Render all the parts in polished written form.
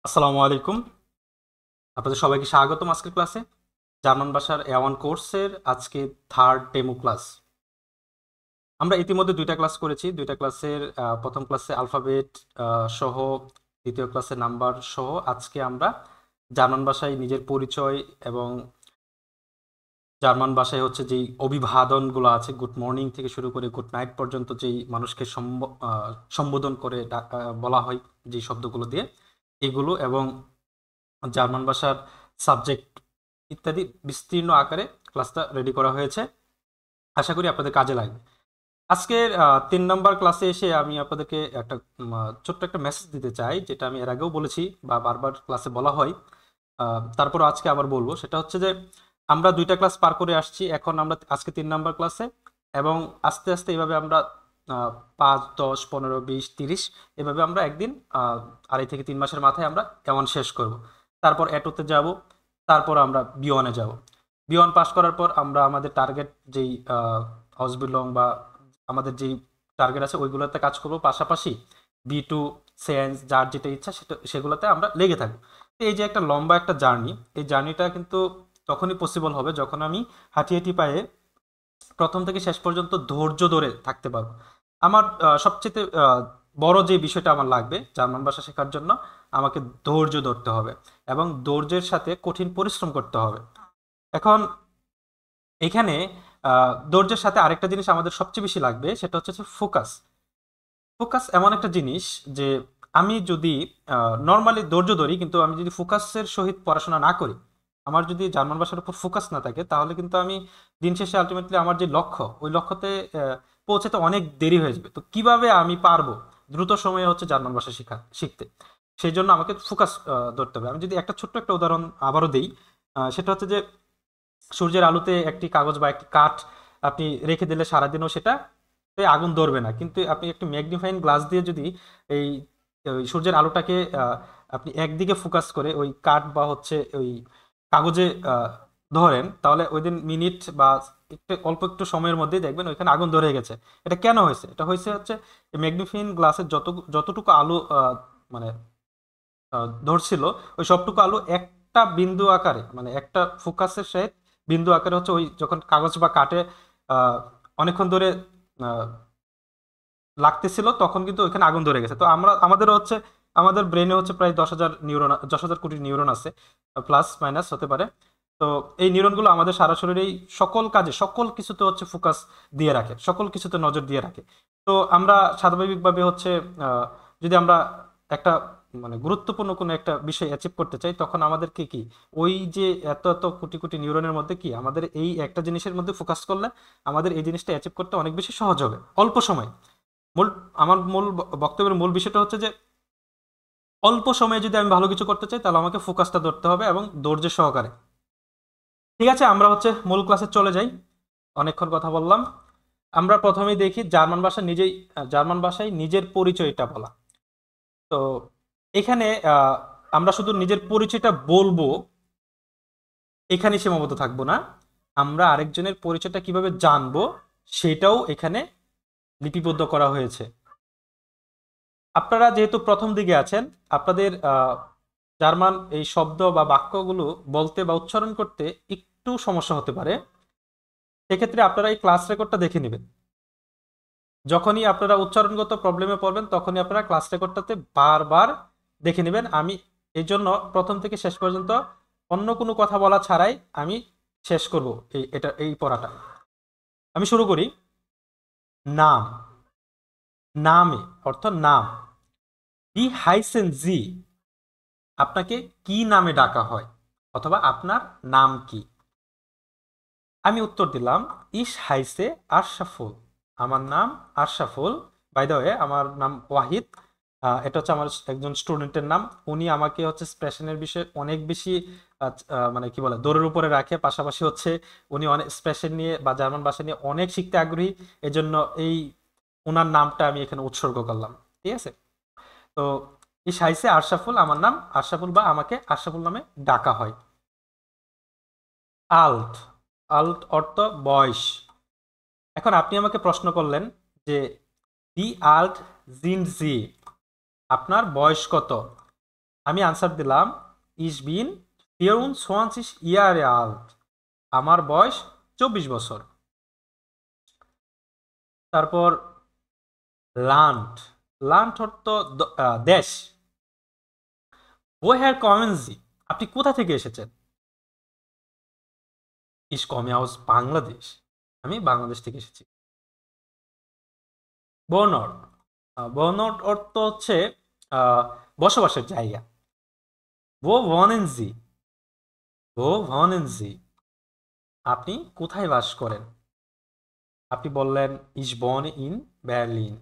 আসসালামু আলাইকুম। আপনাদের সবাইকে স্বাগতম আজকের ক্লাসে। জার্মান ভাষার A1 কোর্সের আজকে থার্ড ডেমো ক্লাস। আমরা ইতিমধ্যে দুইটা ক্লাস করেছি। দুইটা ক্লাসের প্রথম ক্লাসে আলফাবেট সহ, দ্বিতীয় ক্লাসে নাম্বার সহ। আজকে আমরা জার্মান ভাষায় নিজের পরিচয় এবং জার্মান ভাষায় হচ্ছে যেই অভিবাদনগুলো আছে, গুড মর্নিং থেকে শুরু করে গুড নাইট পর্যন্ত যেই মানুষকে সম্বোধন করে বলা হয়, যেই শব্দগুলো দিয়ে, এগুলো এবং জার্মান ভাষার সাবজেক্ট ইত্যাদি বিস্তীর্ণ আকারে ক্লাসটা রেডি করা হয়েছে। আশা করি আপনাদের কাজে লাগবে। আজকের 3 নম্বর ক্লাসে এসে আমি আপনাদেরকে একটা ছোট্ট একটা মেসেজ দিতে চাই, যেটা আমি এর আগেও বলেছি বা বারবার ক্লাসে বলা হয়। তারপর আজকে আবার বলবো, সেটা হচ্ছে যে আমরা দুইটা ক্লাস পার করে আসছি, এখন আমরা আজকে 3 নম্বর ক্লাসে, এবং আস্তে আস্তে এইভাবে আমরা 5, 10, 15, 20, 30 এভাবে আমরা একদিন 2.5 থেকে 3 মাসের মাথায় আমরা এমন শেষ করব। তারপর এটুতে যাব, তারপর আমরা B1-এ যাব। B1 পাস করার পর আমরা আমাদের টার্গেট যেই হাউস বিলং বা আমাদের যেই টার্গেট আছে ওইগুলোতে কাজ করব, পাশাপাশি B2, সায়েন্স, যার যেটা ইচ্ছা সেগুলোতে আমরা লেগে থাকবো। তো এই যে একটা লম্বা একটা জার্নি, এই জার্নিটা কিন্তু তখনই পসিবল হবে যখন আমি হাঁটি হাঁটি পায়ে প্রথম থেকে শেষ পর্যন্ত ধৈর্য ধরে থাকতে পারবো। আমার সবচেয়ে বড় যে বিষয়টা আমার লাগবে জার্মান ভাষা শেখার জন্য, আমাকে ধৈর্য ধরতে হবে এবং ধৈর্যের সাথে কঠিন পরিশ্রম করতে হবে। এখন এখানে ধৈর্যের সাথে আরেকটা জিনিস আমাদের সবচেয়ে বেশি লাগবে, সেটা হচ্ছে ফোকাস। ফোকাস এমন একটা জিনিস যে আমি যদি নর্মালি ধৈর্য ধরি, কিন্তু আমি যদি ফোকাসের সহিত পড়াশোনা না করি, আমার যদি জার্মান ভাষার উপর ফোকাস না থাকে, তাহলে কিন্তু আমি দিন শেষে আলটিমেটলি আমার যে লক্ষ্য, ওই লক্ষ্যতে পৌঁছাতে অনেক দেরি হয়ে যাবে। তো কিভাবে আমি পারবো দ্রুত সময়ে হচ্ছে জার্মান ভাষা শিখতে? সেই জন্য আমাকে ফোকাস ধরতে হবে। আমি যদি একটা ছোট্ট একটা উদাহরণ আবারও দিই, সেটা হচ্ছে যে সূর্যের আলোতে একটি কাগজ বা একটি কাঠ আপনি রেখে দিলে সারাদিনও সেটা আগুন ধরবে না, কিন্তু আপনি একটু ম্যাগনিফাইং গ্লাস দিয়ে যদি এই ওই সূর্যের আলোটাকে আপনি একদিকে ফোকাস করে ওই কাঠ বা হচ্ছে ওই কাগজে ধরেন, তাহলে ওই দিন মিনিট বা একটু অল্প একটু সময়ের মধ্যেই দেখবেন ওইখানে আগুন ধরে গেছে। এটা কেন হয়েছে? এটা হয়েছে হচ্ছে ম্যাগনিফাইং গ্লাসের যতটুকু আলো মানে ধরছিল, ওই সবটুকু আলো একটা বিন্দু আকারে, মানে একটা ফোকাসের সহিত বিন্দু আকারে হচ্ছে ওই যখন কাগজ বা কাঠে আহ, অনেকক্ষণ ধরে আহ, লাগতেছিল, তখন কিন্তু ওইখানে আগুন ধরে গেছে। তো আমাদেরও হচ্ছে, আমাদের ব্রেনে হচ্ছে প্রায় 10,000 কোটি নিউরন আছে, প্লাস মাইনাস হতে পারে। তো এই নিউরনগুলো আমাদের সারা শরীরেই সকল কাজে সকল কিছুতে হচ্ছে ফোকাস দিয়ে রাখে, সকল কিছুতে নজর দিয়ে রাখে। তো আমরা স্বাভাবিকভাবে হচ্ছে যদি আমরা একটা মানে গুরুত্বপূর্ণ কোনো একটা বিষয় অ্যাচিভ করতে চাই, তখন আমাদেরকে কি ওই যে এত এত কোটি কোটি নিউরনের মধ্যে কি আমাদের এই একটা জিনিসের মধ্যে ফোকাস করলে আমাদের এই জিনিসটা অ্যাচিভ করতে অনেক বেশি সহজ হবে অল্প সময়। মূল আমার মূল বক্তব্যের মূল বিষয়টা হচ্ছে যে অল্প সময়ে যদি আমি ভালো কিছু করতে চাই, তাহলে আমাকে ফোকাসটা ধরতে হবে এবং ধৈর্য সহকারে। ঠিক আছে, আমরা হচ্ছে মূল ক্লাসে চলে যাই। অনেকক্ষণ কথা বললাম। আমরা প্রথমেই দেখি জার্মান ভাষায় নিজের পরিচয়টা বলা। তো এখানে আমরা শুধু নিজের পরিচয়টা বলবো, এখানে সীমাবদ্ধ থাকবো না। আমরা আরেকজনের পরিচয়টা কিভাবে জানবো সেটাও এখানে লিপিবদ্ধ করা হয়েছে। আপনারা যেহেতু প্রথম দিকে আছেন, আপনাদের জার্মান এই শব্দ বা বাক্যগুলো বলতে বা উচ্চারণ করতে একটু সমস্যা হতে পারে। সেক্ষেত্রে আপনারা এই ক্লাস রেকর্ডটা দেখে নেবেন। যখনই আপনারা উচ্চারণগত প্রবলেমে পড়বেন, তখনই আপনারা ক্লাস রেকর্ডটাতে বারবার দেখে নেবেন। আমি এই জন্য প্রথম থেকে শেষ পর্যন্ত অন্য কোনো কথা বলা ছাড়াই আমি শেষ করব এই পড়াটা। আমি শুরু করি। নাম, নামে অর্থ নাম। ডি হাইসেন জি, আপনাকে কি নামে ডাকা হয়, অথবা আপনার নাম কি? আমি উত্তর দিলাম, ইস হাইসে আশরাফুল। আমার নাম আশরাফুল। বাই দ্য ওয়ে, আমার নাম ওয়াহিদ। এটা হচ্ছে আমার একজন স্টুডেন্টের নাম। উনি আমাকে হচ্ছে স্পেশনের বিষয়ে অনেক বেশি মানে কি বলে দৌড়ের উপরে রাখে। পাশাপাশি হচ্ছে উনি অনেক স্পেশন নিয়ে বা জার্মান ভাষা নিয়ে অনেক শিখতে আগ্রহী। এজন্য এই ওনার নামটা আমি এখানে উৎসর্গ করলাম। ঠিক আছে? তো ইস হাইসে আশরাফুল, আমার নাম আশরাফুল বা আমাকে আশরাফুল নামে ডাকা হয়। আল্ট, আল্ট অর্থ বয়স। এখন আপনি আমাকে প্রশ্ন করলেন যে দি আল্ট জিন জি, আপনার বয়স কত? আমি আনসার দিলাম ইস বিন 24 ইয়ারে আল্ট, আমার বয়স 24 বছর। তারপর লান্ড, লান্ড অর্থ দেশ। woher kommen Sie, আপনি কোথা থেকে এসেছেন? ich komme aus বাংলাদেশ, আমি বাংলাদেশ থেকে এসেছি। বর্নট, বর্নট অর্থ হচ্ছে বসবাসের জায়গা। wo wohnen Sie, wo wohnen Sie, আপনি কোথায় বাস করেন? আপনি বললেন ich wohne in Berlin,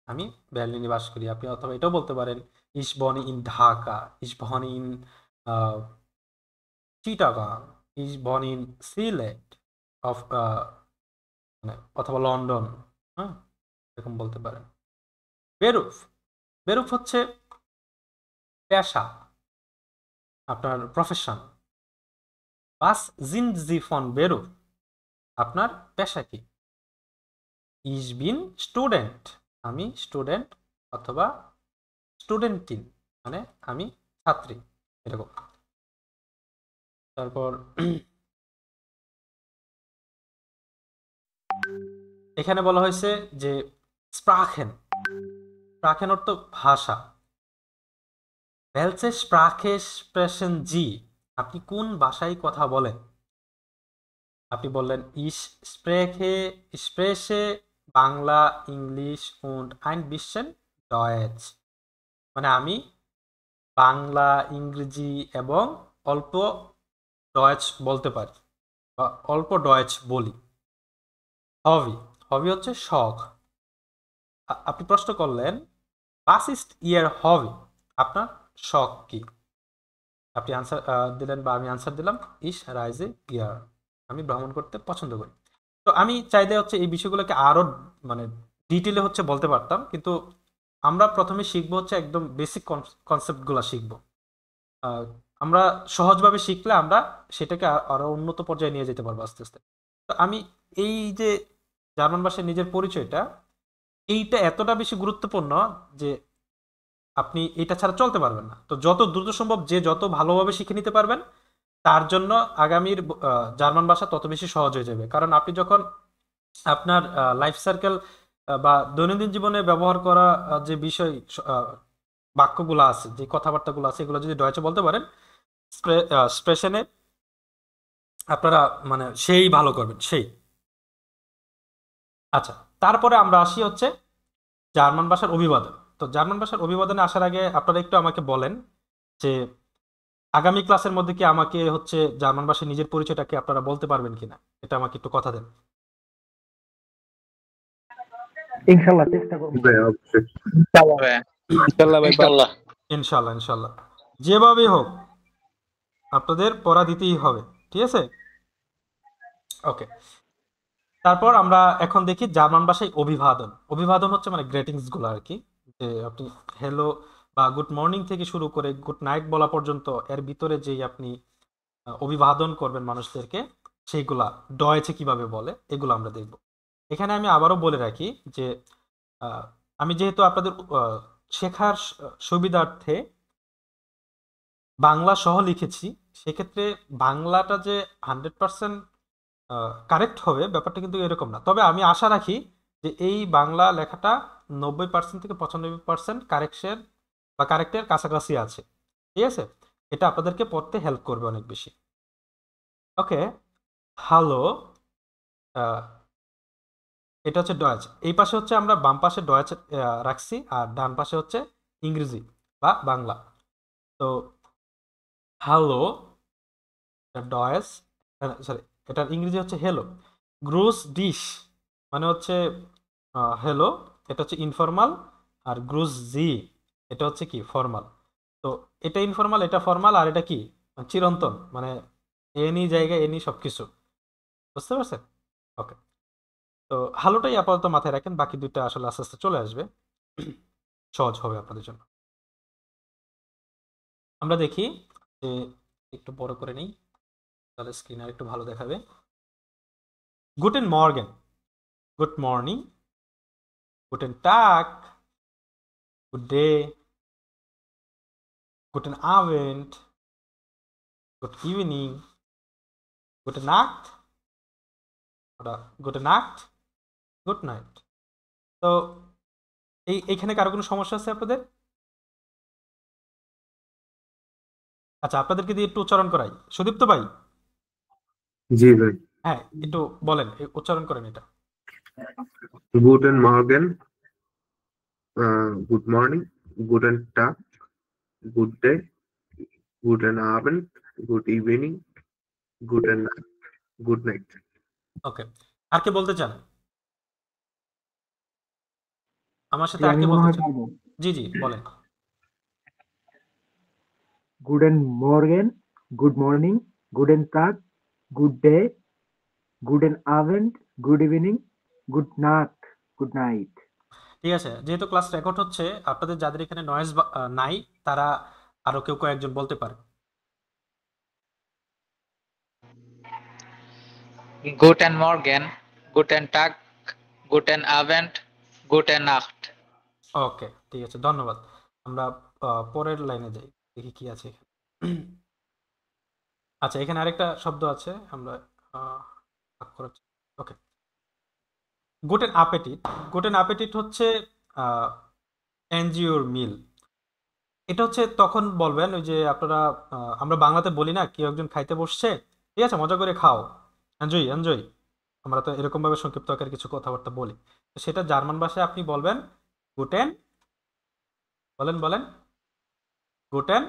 আমি বার্লিনে বাস করি। আপনি অথবা এটাও বলতে পারেন ich wohne in Dhaka, ich wohne in Chittagong, ich wohne in Sylhet of মানে অথবা লন্ডন, হ্যাঁ এরকম বলতে পারেন। বেরুফ, বেরুফ হচ্ছে পেশা, আপনার profession. Was sind Sie von Beruf, আপনার পেশা কি? Ich bin Student, আমি স্টুডেন্ট অথবা স্টুডেন্টিন মানে আমি ছাত্রী, এরকম। তারপর এখানে বলা হয়েছে যে স্প্রাখেন, স্প্রাখেন অর্থ ভাষা। welche Sprache sprechen Sie, আপনি কোন ভাষায় কথা বলেন? আপনি বললেন ich spreche Bangla, English und ein bisschen Deutsch, মানে আমি বাংলা, ইংরেজি এবং অল্প ডয়েচ বলতে পারি বা অল্প ডয়েচ বলি। হবি, হবি হচ্ছে শখ। আপনি প্রশ্ন করলেন was ist Ihr Hobby, আপনার শখ কি? আপনি আনসার দিলেন বা আমি আনসার দিলাম ich reise gern, আমি ভ্রমণ করতে পছন্দ করি। তো আমি চাইলে হচ্ছে এই বিষয়গুলোকে আরো মানে ডিটেলে হচ্ছে বলতে পারতাম, কিন্তু আমরা প্রথমে শিখবো হচ্ছে একদম বেসিক কনসেপ্টগুলো শিখবো। আমরা সহজভাবে শিখলে আমরা সেটাকে আরো উন্নত পর্যায়ে নিয়ে যেতে পারবো আস্তে আস্তে। তো আমি এই যে জার্মান ভাষায় নিজের পরিচয়টা, এইটা এতটা বেশি গুরুত্বপূর্ণ যে আপনি এটা ছাড়া চলতে পারবেন না। তো যত দ্রুত সম্ভব যে যত ভালোভাবে শিখে নিতে পারবেন তার জন্য আগামীর জার্মান ভাষা তত বেশি সহজ হয়ে যাবে। কারণ আপনি যখন আপনার লাইফ সার্কেল বা দৈনন্দিন জীবনে ব্যবহার করা যে বিষয় বাক্যগুলো আছে, যে কথাবার্তাগুলো আছে, এগুলো যদি ডয়েচে বলতে পারেন স্প্রেশনে আপনারা মানে সেই ভালো করবেন সেই। আচ্ছা, তারপরে আমরা আসি হচ্ছে জার্মান ভাষার অভিবাদন। তো জার্মান ভাষার অভিবাদনে আসার আগে আপনারা একটু আমাকে বলেন যে আগামী ক্লাসের মধ্যে কি আমাকে হচ্ছে জার্মান ভাষায় নিজের পরিচয়টাকে আপনারা বলতে পারবেন কিনা, এটা আমাকে একটু কথা দেন। ইনশাআল্লাহ চেষ্টা করব। অবশ্যই। ইনশাআল্লাহ ভাই, ইনশাআল্লাহ। ইনশাল্লাহ ইনশাল্লাহ, যেভাবে হোক আপনাদের পড়া দিতেই হবে, ঠিক আছে? ওকে, তারপর আমরা এখন দেখি জার্মান ভাষায় অভিবাদন। অভিবাদন হচ্ছে মানে গ্রেটিংস গুলো আর কি, যে আপনি হ্যালো বা গুড মর্নিং থেকে শুরু করে গুড নাইট বলা পর্যন্ত এর ভিতরে যেই আপনি অভিবাদন করবেন মানুষদেরকে, সেইগুলা ডয়েছে কিভাবে বলে এগুলো আমরা দেখব। এখানে আমি আবারও বলে রাখি যে আমি যেহেতু আপনাদের শেখার সুবিধার্থে বাংলা সহ লিখেছি, সেক্ষেত্রে বাংলাটা যে 100% কারেক্ট হবে ব্যাপারটা কিন্তু এরকম না। তবে আমি আশা রাখি যে এই বাংলা লেখাটা 90% থেকে 95% কারেকশন বা কারেক্টের কাছাকাছি আছে, ঠিক আছে? এটা আপনাদেরকে পড়তে হেল্প করবে অনেক বেশি। ওকে, হ্যালো, এটা হচ্ছে ডয়েচ। এই পাশে হচ্ছে আমরা বাম পাশে ডয়েচ রাখছি আর ডান পাশে হচ্ছে ইংরেজি বা বাংলা। তো হ্যালো ডয়েচ, সরি এটার ইংরেজি হচ্ছে হেলো। গ্রুস ডিশ মানে হচ্ছে হেলো, এটা হচ্ছে ইনফর্মাল। আর গ্রুস জি এটা হচ্ছে কি ফর্মাল। তো এটা ইনফর্মাল, এটা ফর্মাল, আর এটা কি চিরন্তন, মানে এনি জায়গায় এনি সবকিছু। বুঝতে পারছেন? ওকে, তো হ্যালোটাই আপাতত মাথায় রাখেন, বাকি দুইটা আসলে আস্তে আস্তে চলে আসবে, সহজ হবে আপনাদের জন্য। আমরা দেখি যে একটু বড় করে নেই, তাহলে স্ক্রিন আর একটু ভালো দেখাবে। গুটেন মর্গেন, গুড মর্নিং, গুটেন টাগ, good day, Guten Abend, Good evening, Gute Nacht oder Gute Nacht, Good night. তো এইখানে কারো কোনো সমস্যা আছে আপনাদের? আচ্ছা, আপনাদেরকে দিয়ে একটু উচ্চারণ করাই। সুদীপ্ত ভাই, জি ভাই। হ্যাঁ, একটু বলেন, উচ্চারণ করেন এটা। গুটেন মর্গেন, গুড মর্নিং, গুটেন টাগ, গুড ডে, গুটেন আবেন্ড, গুড ইভিনিং, গুটেন গুড নাইট। ওকে, আর কে বলতে চান? আমার সাথে আর আমি কে মনে বলতে হয় চান? পারবো। জি জি, বলেন। গুডেন মর্গেন, গুড মর্নিং, গুডেন তাগ, গুড ডে, গুডেন আবেন্ড, গুড ইভিনিং, গুড নাট, গুড নাইট। ঠিক আছে, যেহেতু ক্লাস রেকর্ড হচ্ছে, আপনাদের যাদের এখানে নয়েজ নাই, তারা আরো কেউ কয়েকজন বলতে পারে। Guten Morgen, guten Tag, guten Abend, gute Nacht. ওকে, ঠিক আছে, ধন্যবাদ। আমরা পরের লাইনে যাই, দেখি কি আছে এখানে। আচ্ছা, এখানে আরেকটা শব্দ আছে, আমরা ভাগ করার। ওকে, গুটেন অ্যাপেটিট। গুটেন অ্যাপেটিট হচ্ছে এনজিওর মিল। এটা হচ্ছে তখন বলবেন ওই যে আপনারা, আমরা বাংলাতে বলি না, কেউ একজন খাইতে বসছে, ঠিক আছে, মজা করে খাও, এনজয় এনজয়। আমরা তো এরকম ভাবে সংক্ষিপ্ত আকারে কিছু কথাবার্তা বলি। তো সেটা জার্মান ভাষায় আপনি বলবেন গুটেন, বলেন বলেন, গুটেন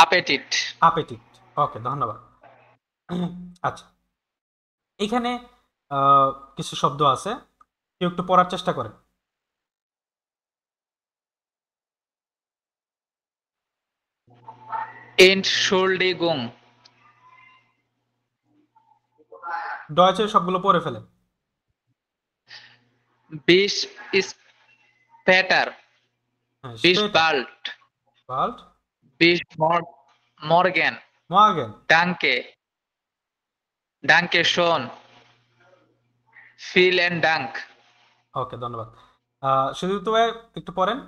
Appetit. অ্যাপেটিট। ওকে, ধন্যবাদ। আচ্ছা, এখানে কিছু শব্দ আছে, কেউ একটু পড়ার চেষ্টা করেন। Entschuldigung. ডয়েচে সবগুলো পড়ে ফেলেন। Bis später. হ্যাঁ, Bis স্পেটা, bald. Bald, Bis morgen. Morgan. Danke. Danke schon. Vielen Dank. ওকে, ধন্যবাদ। সুদীপ্ত ভাই, একটু পড়েন,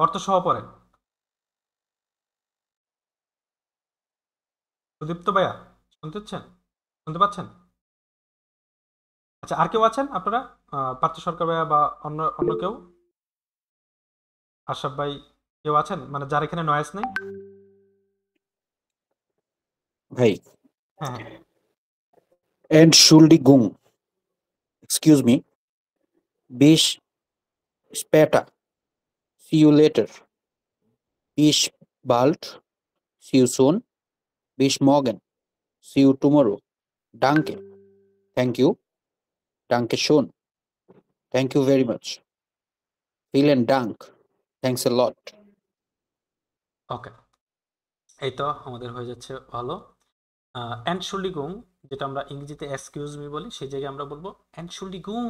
অর্থ সহ পড়েন। সুদীপ্ত ভাইয়া, শুনতে পাচ্ছেন? আচ্ছা, আর কেউ আছেন আপনারা? পার্থ সরকার ভাইয়া বা অন্য অন্য কেউ, আশরাফ ভাই, কেউ আছেন মানে যার এখানে নয়েজ নেই? ভাই, হ্যাঁ হ্যাঁ, Entschuldigung, excuse me, bis später, see you later, bis bald, see you soon, bis morgen, see you tomorrow, danke, thank you, danke schön, thank you very much, vielen Dank, thanks a lot. ওকে, এই তো আমাদের হয়ে যাচ্ছে ভালো। এন্টশুল্ডিগুং, যেটা আমরা ইংরেজিতে excuse me বলি, সেই জায়গায় আমরা বলবো এন্টশুল্ডিগুং।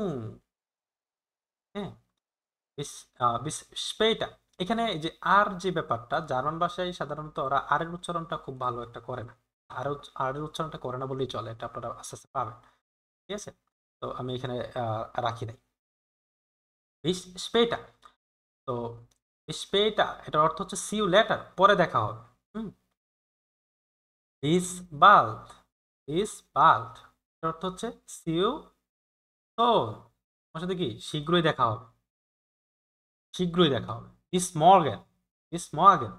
হ্যাঁ, বিস বিস স্পেটা। এখানে এই যে আর যে ব্যাপারটা, জার্মান ভাষায় সাধারণত ওরা আর এর উচ্চারণটা খুব ভালো একটা করে না। আর এর উচ্চারণটা করে না বললেই চলে, এটা আপনারা আস্তে আস্তে পাবেন। ঠিক আছে, তো আমি এখানে রাখি নাই বিস স্পেটা। তো স্পেটা, এটার অর্থ হচ্ছে সি ইউ লেটার, পরে দেখা হবে। হুম, বিস বাল্ড, বিস বাল্ড, এটার অর্থ হচ্ছে সি ইউ সোন, আমার সাথে কি শীঘ্রই দেখা হবে, শীঘ্রই দেখা হবে। বিস মর্গেন, বিস মর্গেন,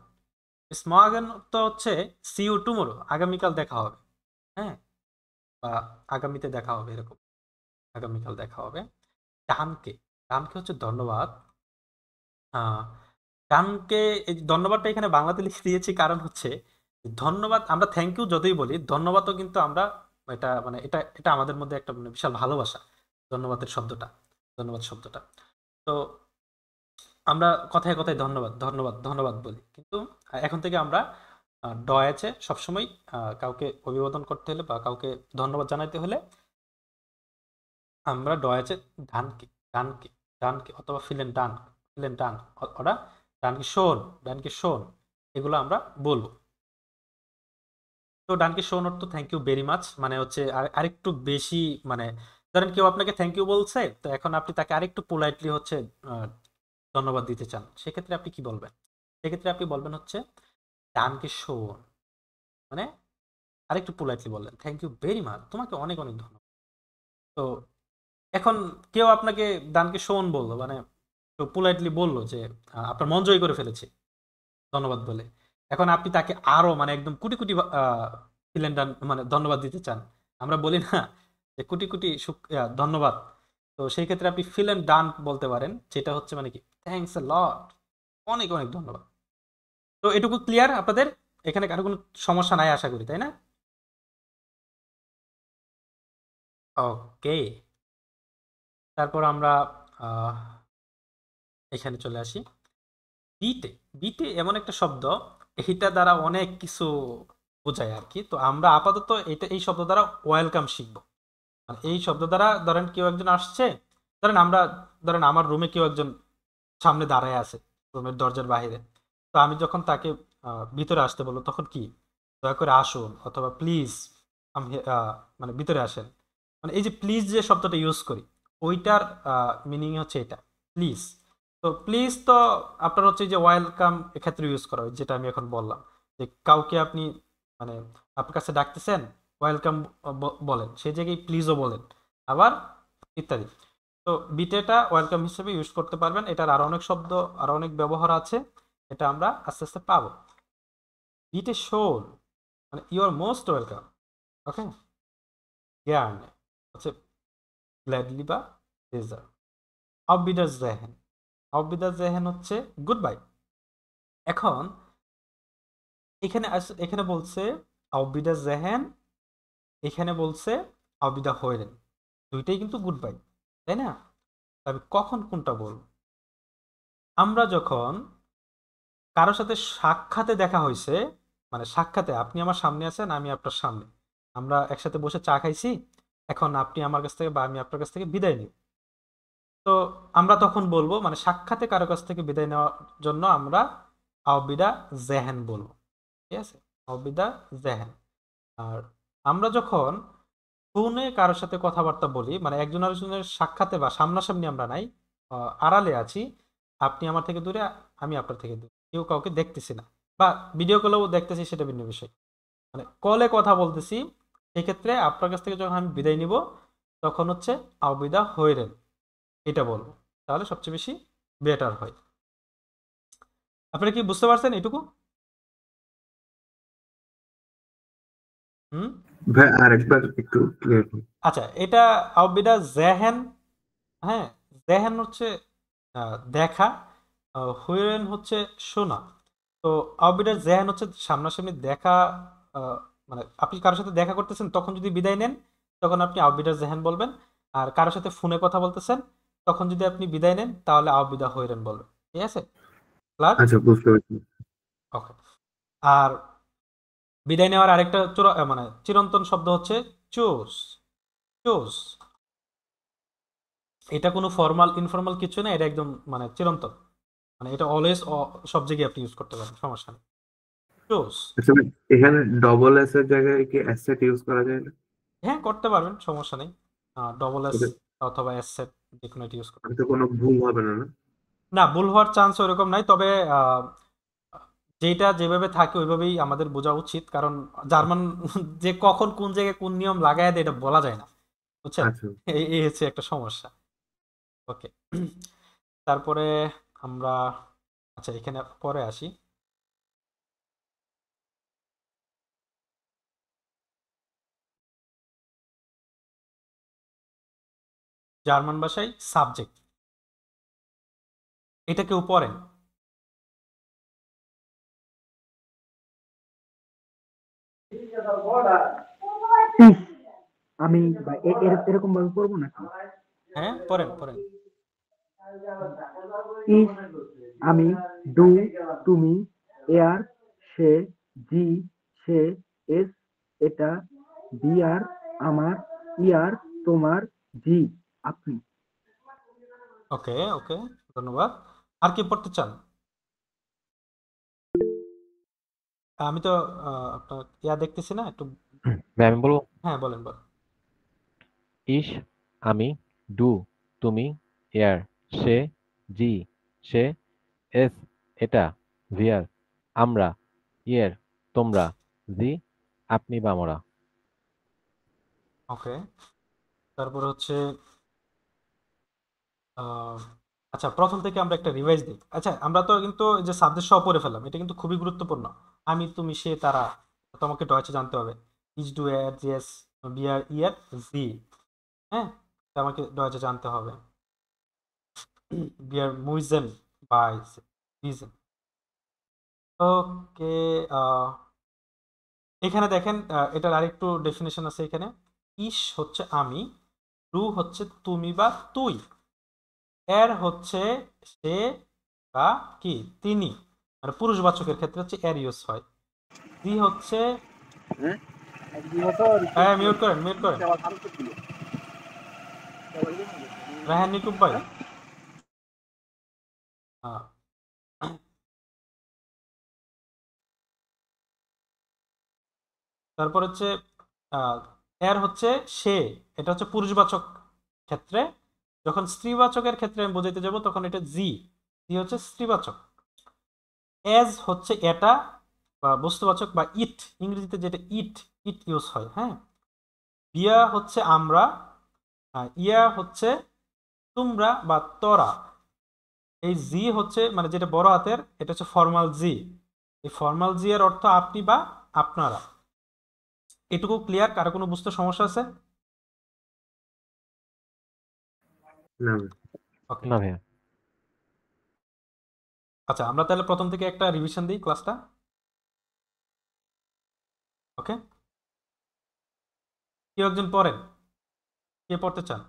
বিস মর্গেন তো হচ্ছে সি ইউ টুমোরো, আগামীকাল দেখা হবে। হ্যাঁ, বা আগামীতে দেখা হবে, এরকম, আগামীকাল দেখা হবে। ডানকে, ডানকে হচ্ছে ধন্যবাদ। ডানকে, এই ধন্যবাদটা এখানে বাংলাতে লিখে দিয়েছি কারণ হচ্ছে ধন্যবাদ, আমরা থ্যাংক ইউ যতই বলি, ধন্যবাদও কিন্তু আমরা, এটা মানে এটা এটা আমাদের মধ্যে একটা মানে বিশাল ভালোবাসা, ধন্যবাদের শব্দটা, ধন্যবাদ শব্দটা। তো আমরা কথায় কথায় ধন্যবাদ ধন্যবাদ ধন্যবাদ বলি, কিন্তু এখন থেকে আমরা ডয়েচে সবসময় কাউকে অভিবাদন করতে হলে বা কাউকে ধন্যবাদ জানাইতে হলে আমরা ডয়েচে ডানকে, ডানকে, ডানকে অথবা ফিলেন ডান, ওরা ডানকে শোন, এগুলো আমরা বলবো। তো ডানকে শোন অর্থ থ্যাংক ইউ ভেরি মাচ, মানে হচ্ছে আরেকটু বেশি, মানে ধরেন কেউ আপনাকে থ্যাংক ইউ বলছে, তো এখন আপনি তাকে আরেকটু পোলাইটলি হচ্ছে ধন্যবাদ দিতে চান, সেক্ষেত্রে আপনি কি বলবেন? সেক্ষেত্রে আপনি বলবেন হচ্ছে ডানকে শোন, মানে আরেকটু পোলাইটলি বললেন থ্যাংক ইউ ভেরি মাচ, তোমাকে অনেক অনেক ধন্যবাদ। তো এখন কেউ আপনাকে ডানকে শোন বললো, মানে পোলাইটলি বললো যে আপনার মন জয় করে ফেলেছে ধন্যবাদ বলে। এখন আপনি তাকে আরো মানে একদম কোটি কোটি ফিলেন ডান মানে ধন্যবাদ দিতে চান, আমরা বলি না যে কোটি কোটি ধন্যবাদ। তো সেই ক্ষেত্রে আপনি ফিলেন ডান বলতে পারেন, যেটা হচ্ছে মানে কি থ্যাঙ্কস এ লট, অনেক অনেক ধন্যবাদ। তো এটুকু ক্লিয়ার আপনাদের? এখানে কারো কোনো সমস্যা নাই আশা করি, তাই না? ওকে, তারপর আমরা আহ, এখানে চলে আসি বিতে। বিতে এমন একটা শব্দ, এটা দ্বারা অনেক কিছু বোঝায় আর কি। তো আমরা আপাতত এই শব্দ দ্বারা ওয়েলকাম শিখবো। মানে এই শব্দ দ্বারা ধরেন কেউ একজন আসছে, ধরেন আমার রুমে কেউ একজন সামনে দাঁড়ায় আছে রুমের দরজার বাইরে। তো আমি যখন তাকে ভিতরে আসতে বলবো তখন কি, দয়া করে আসুন অথবা প্লিজ আমি মানে ভিতরে আসেন। মানে এই যে প্লিজ যে শব্দটা ইউজ করি, ওইটার মিনিং হচ্ছে এটা, প্লিজ। তো প্লিজ তো আপনার হচ্ছে যে ওয়েলকাম এক্ষেত্রে ইউজ করা হয়, যেটা আমি এখন বললাম যে কাউকে আপনি মানে আপনার কাছে ডাকতেছেন, ওয়েলকাম বলেন, সেই জায়গায় প্লিজও বলেন, আবার ইত্যাদি। তো বিটেটা ওয়েলকাম হিসেবে ইউজ করতে পারবেন। এটার আরো অনেক শব্দ, আরো অনেক ব্যবহার আছে, এটা আমরা আস্তে আস্তে পাবো। বিটে শোল মানে you are most welcome. Okay, gerne হচ্ছে গ্ল্যাডলি বা ডিজার্ভ। অফবিদার জেহেন, অফবিদার জেহেন হচ্ছে গুড বাই। এখন এখানে বলছে অফবিদার জেহেন, এখানে বলছে অফবিদা হইলেন, দুইটাই কিন্তু গুড বাই, তাই না? তবে কখন কোনটা বলবো? আমরা যখন কারোর সাথে সাক্ষাতে দেখা হয়েছে, মানে সাক্ষাতে আপনি আমার সামনে আছেন, আমি আপনার সামনে, আমরা একসাথে বসে চা খাইছি, এখন আপনি আমার কাছ থেকে বা আমি আপনার কাছ থেকে বিদায় নিই। তো আমরা তখন বলবো মানে সাক্ষাতে কারো কাছ থেকে বিদায় নেওয়ার জন্য আমরা আওবিদা জেহেন বলবো, ঠিক আছে? আওবিদা জেহেন। আর আমরা যখন ফোনে কারোর সাথে কথাবার্তা বলি, মানে একজন আরেকজনের সাক্ষাতে বা সামনাসামনি আমরা নাই, আড়ালে আছি, আপনি আমার থেকে দূরে, আমি আপনার থেকে দূরে, কেউ কাউকে দেখতেছি না, বা ভিডিও কলেও দেখতেছি, সেটা ভিন্ন বিষয়। মানে কলে কথা বলতেছি, সেক্ষেত্রে আপনার কাছ থেকে যখন আমি বিদায় নিব তখন হচ্ছে আওবিদা হইরেন, এটা বলবো, তাহলে সবচেয়ে বেশি বেটার হয়। আপনারা কি বুঝতে পারছেন এটুকু? হুম। ভাই আরেকবার একটু ক্লিয়ার করুন। আচ্ছা, এটা আওবিদা জেহেন, হ্যাঁ, জেহেন হচ্ছে দেখা, হুইরেন হচ্ছে শোনা। তো আওবিদার জেহেন হচ্ছে সামনাসামনি দেখা, আহ, মানে আপনি কারোর সাথে দেখা করতেছেন তখন যদি বিদায় নেন তখন আপনি আওবিদার জেহেন বলবেন। আর কারোর সাথে ফোনে কথা বলতেছেন তখন যদি আপনি বিদায় নেন তাহলে আওবিদা হইরেন বলবেন, ঠিক আছে? ক্লার? আচ্ছা, বুঝতে পারছি। ওকে। আর বিদায় নেওয়ার আরেকটা মানে চিরন্তন শব্দ হচ্ছে চুজ। চুজ, এটা কোনো ফর্মাল ইনফর্মাল কিছু না, এটা একদম মানে চিরন্তন, মানে এটা অলওয়েজ সব জায়গায় আপনি ইউজ করতে পারেন, সমস্যা নেই। চুজ, আচ্ছা ভাই, এখানে ডবল এস এর জায়গায় কি অ্যাসেট ইউজ করা যায় না? হ্যাঁ করতে পারবেন, সমস্যা নেই। ডবল এস ওকে, অথবা এস সেট যে কোনো এটা ইউজ করতে। তাতে কোনো ভুল হবে না, না? না, ভুল হওয়ার চান্স ওরকম নাই, তবে যেটা যেভাবে থাকে ওইভাবেই আমাদের বোঝা উচিত, কারণ জার্মান যে কখন কোন জায়গায় কোন নিয়ম লাগায় দেয় এটা বলা যায় না, বুঝছেন? আচ্ছা, এই হচ্ছে একটা সমস্যা। ওকে, তারপরে আমরা, আচ্ছা এখানে পরে আসি। জার্মান ভাষায় সাবজেক্ট, এটা কেউ পড়েন? ইস, আমি বা এরকম ভাবে পড়বো নাকি? হ্যাঁ পড়েন পড়েন। ইস, আমি, ডু, তুমি, এয়ার, সে, জি, সে, এস, এটা, বিয়ার, আমার, ইয়ার, তোমার, জি, আপনি। ওকে ওকে, ধন্যবাদ। আর কি পড়তে চান? আমি তো আপনার দেখতেছি না একটু। ভাই আমি বলবো, হ্যাঁ বলেন বলেন। ইস, আমি, ডু, তুমি, এয়ার, সে, জি, সে, এস এটা, ভিয়ার আমরা, ইয়ের তোমরা, জি আপনি বা আমরা। ওকে, তারপর হচ্ছে আহ, আচ্ছা, প্রথম থেকে আমরা একটা রিভাইজ দিই। আচ্ছা, আমরা তো কিন্তু এই যে সাবজেক্ট সহ পড়ে ফেললাম, এটা কিন্তু খুবই গুরুত্বপূর্ণ। আমি, তুমি, সে, তারা, তোমাকে ডয়েচে জানতে হবে। ইজ, ডু, এর, জেস, বিয়ার, ইয়ার, জি। হ্যাঁ, এটা আমাকে ডয়েচে জানতে হবে। বিয়ার মুইজেন বাই ডিজেন। ওকে, এখানে দেখেন, এটার আরেকটু ডেফিনেশন আছে এখানে। ইস হচ্ছে আমি, ডু হচ্ছে তুমি বা তুই, এর হচ্ছে সে বা কি তিনি, মানে পুরুষবাচকের ক্ষেত্রে হচ্ছে এর ইউজ হয়। জি হচ্ছে, হ্যাঁ মিউট করেন, মিউট করেন। রায়হান নিকুব ভাই, আহ, তারপর হচ্ছে আহ, এর হচ্ছে সে, এটা হচ্ছে পুরুষবাচক ক্ষেত্রে। যখন স্ত্রীবাচকের ক্ষেত্রে আমি বোঝাইতে যাব তখন এটা জি, জি হচ্ছে স্ত্রীবাচক। এজ হচ্ছে এটা বা বস্তুবাচক, বা ইট, ইংরেজিতে যেটা ইট, ইট ইউজ হয়। হ্যাঁ, বিয়া হচ্ছে আমরা, ইয়া হচ্ছে তোমরা বা তোরা। এই জি হচ্ছে মানে যেটা বড় হাতের, এটা হচ্ছে ফর্মাল জি। এই ফর্মাল জি এর অর্থ আপনি বা আপনারা। এটুকু ক্লিয়ার? কারো কোনো বুঝতে সমস্যা আছে? না ওকে, না ভাইয়া। আচ্ছা, আমরা তাহলে প্রথম থেকে একটা রিভিশন দিই ক্লাসটা। ওকে, কেউ একজন পড়েন, কে পড়তে চান,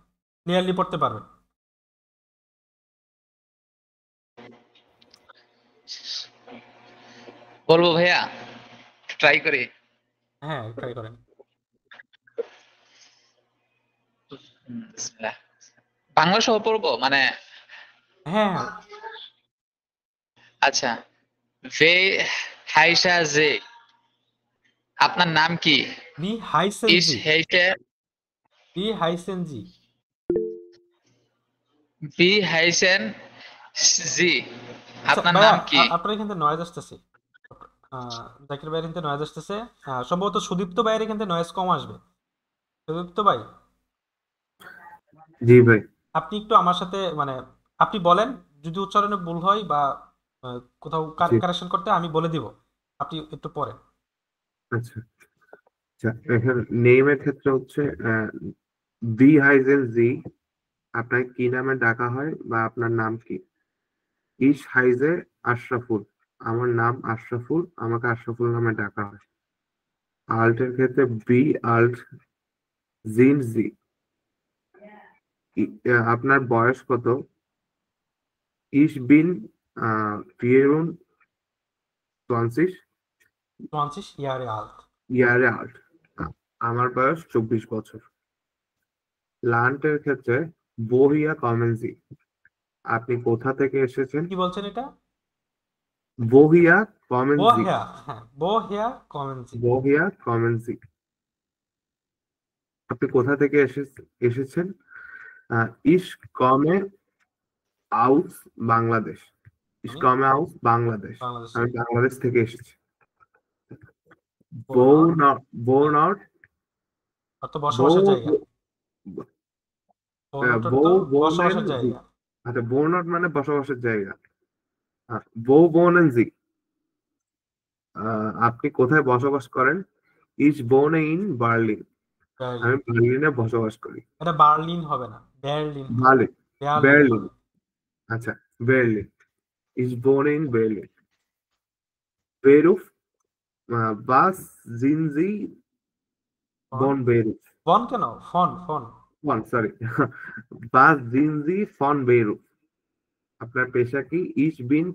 ক্লিয়ারলি পড়তে পারবেন। বলবো ভাইয়া, ট্রাই করি। হ্যাঁ, ট্রাই করেন। বিসমিল্লাহ। বাংলা সহ পড়বো মানে? হ্যাঁ হ্যাঁ, আচ্ছা, ভে হাইসা জে, আপনার নাম কি? বি হাইসেন ইস জি, হেইটে বি হাইসেন জি। বি হাইসেন জি, আচ্ছা আপনার ভাইয়া, নাম কি? আপনার এখান থেকে নয়েজ আসতেছে। জাকির ভাইয়ের এখান থেকে নয়েজ আসতেছে। সম্ভবত সুদীপ্ত ভাইয়ের এখান থেকে নয়েজ কম আসবে। সুদীপ্ত ভাই, জি ভাই। আপনি একটু আমার সাথে মানে আপনি বলেন, যদি উচ্চারণে ভুল হয় বা কোথাও জি কারেকশন করতে আমি বলে দিব, আপনি একটু পড়েন। আচ্ছা আচ্ছা, এখানে নেমের ক্ষেত্রে হচ্ছে বি হাইজেন জি, আপনাকে কি নামে ডাকা হয় বা আপনার নাম কি? ইস হাইজে আশরাফুল, আমার নাম আশরাফুল, আমাকে আশরাফুল নামে ডাকা হয়। আল্টের ক্ষেত্রে বি আল্ট জিন জি, আপনার বয়স কত? ইস বিন ভিয়েরুন 20 20 ইয়ারে আল্ট। ইয়ারে আল্ট, আমার বয়স 24 বছর। লান্টের ক্ষেত্রে বহিয়া কমেন্সি, আপনি কোথা থেকে এসেছেন? কি বলছেন এটা? বহিয়া কমেন্সি, বহেয়া, হ্যাঁ বহেয়া কমেন্সি। বহিয়া কমেন্সি, আপনি কোথা থেকে এসেছেন? ইস কমে আউস বাংলাদেশ, ইস আমি কমে আউস বাংলাদেশ, বাংলাদেশ আমি থেকে। বাংলাদেশ থেকে এসেছি। বউ বোরনট, নট, বউ হ্যাঁ, নট, অর্থ বউ বসবাসের জায়গা। বোরনট অর্থ বউ বোনেন বসবাসের জি, জায়গা। আচ্ছা বউ নট মানে বসবাসের জায়গা। বউ বোনেন জি, আপনি কোথায় বসবাস করেন? ইস বোনে ইন বার্লিন, আমি বার্লিন, বার্লিনে বসবাস করি। এটা বার্লিন হবে না, বার্লিন হবে। বার্লিন, বার্লিন বার্লিন, হবে। আচ্ছা বার্লিন, ইস বোর্ন ইন বার্লিন। বেরুফ, বাস জিনজি ফন, বন বেরুফ, ফন কেন, ফন ফন। ফন সরি বাস জিনজি ফন বেরুফ, আপনার পেশা কি? ইস বিন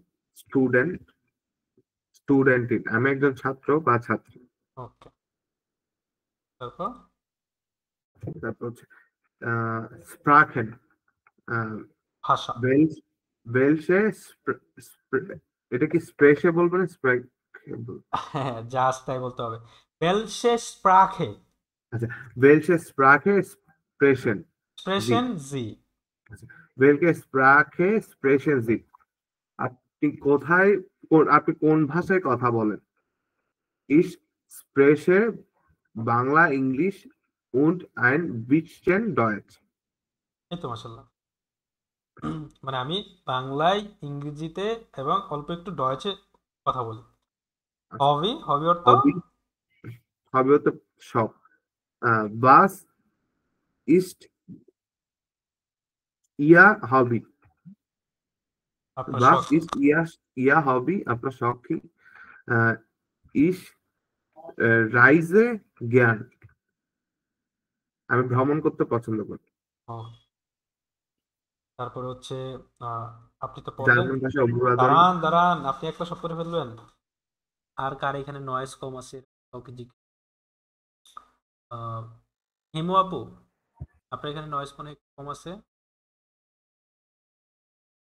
স্টুডেন্ট, স্টুডেন্ট ইন, আমি একজন ছাত্র বা ছাত্রী। ওকে, তারপর তারপর হচ্ছে স্প্রাখেন, ভাষা। বেল, বেলসে এটা কি স্প্রেশে বলবেন স্প্রেক? হ্যাঁ, জাস্ট তাই বলতে হবে। বেলসে স্প্রাখে, আচ্ছা, বেলসে স্প্রাখে স্প্রেশন জি, স্প্রেশন জি। আচ্ছা, বেলকে স্প্রাখে স্প্রেশন জি, আপনি কোন ভাষায় কথা বলেন? Ich spreche Bangla, English und ein bisschen Deutsch. এই তো মাশাল্লাহ। মানে আমি বাংলায়, ইংরেজিতে এবং অল্প একটু ডয়েচে কথা বলি। হবি, হবি অর্থ হবি হবি হতে শখ। Was ist Ihr Hobby? আপনার Was শখ। ist Ihr Hobby? আপনার শখ কি? Ich reise gern. আমি ভ্রমণ করতে পছন্দ করি। ও, তারপরে হচ্ছে আহ, আপনি তো পড়লেন। জার্মান ভাষা অভিবাদন। দাঁড়ান দাঁড়ান, আপনি একটা সব করে ফেলবেন। আর কার এখানে নয়েজ কম আছে কাউকে হিমু আপু, আপনার এখানে নয়েজ মনে হয় কম আছে।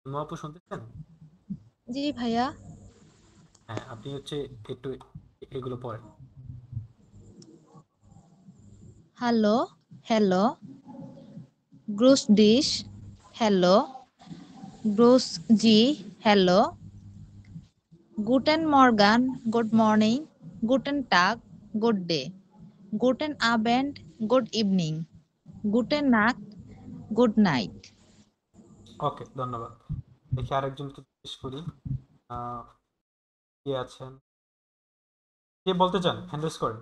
হিমু আপু শুনতেছেন? জি ভাইয়া। হ্যাঁ, আপনি হচ্ছে একটু এগুলো পড়েন। হ্যালো, হ্যালো, গ্রুস ডিশ, হ্যালো, গ্রুস জি, হ্যালো, গুটেন মর্গান, গুড মর্নিং, গুটেন টাগ, গুড ডে, গুটেন আবেন্ড, গুড ইভিনিং, গুটেন নাক্ট, গুড নাইট। ওকে, ধন্যবাদ। দেখি আরেকজনকে জিজ্ঞেস করি। কে আছেন? কে বলতে চান? হ্যান্ড রেজ করেন।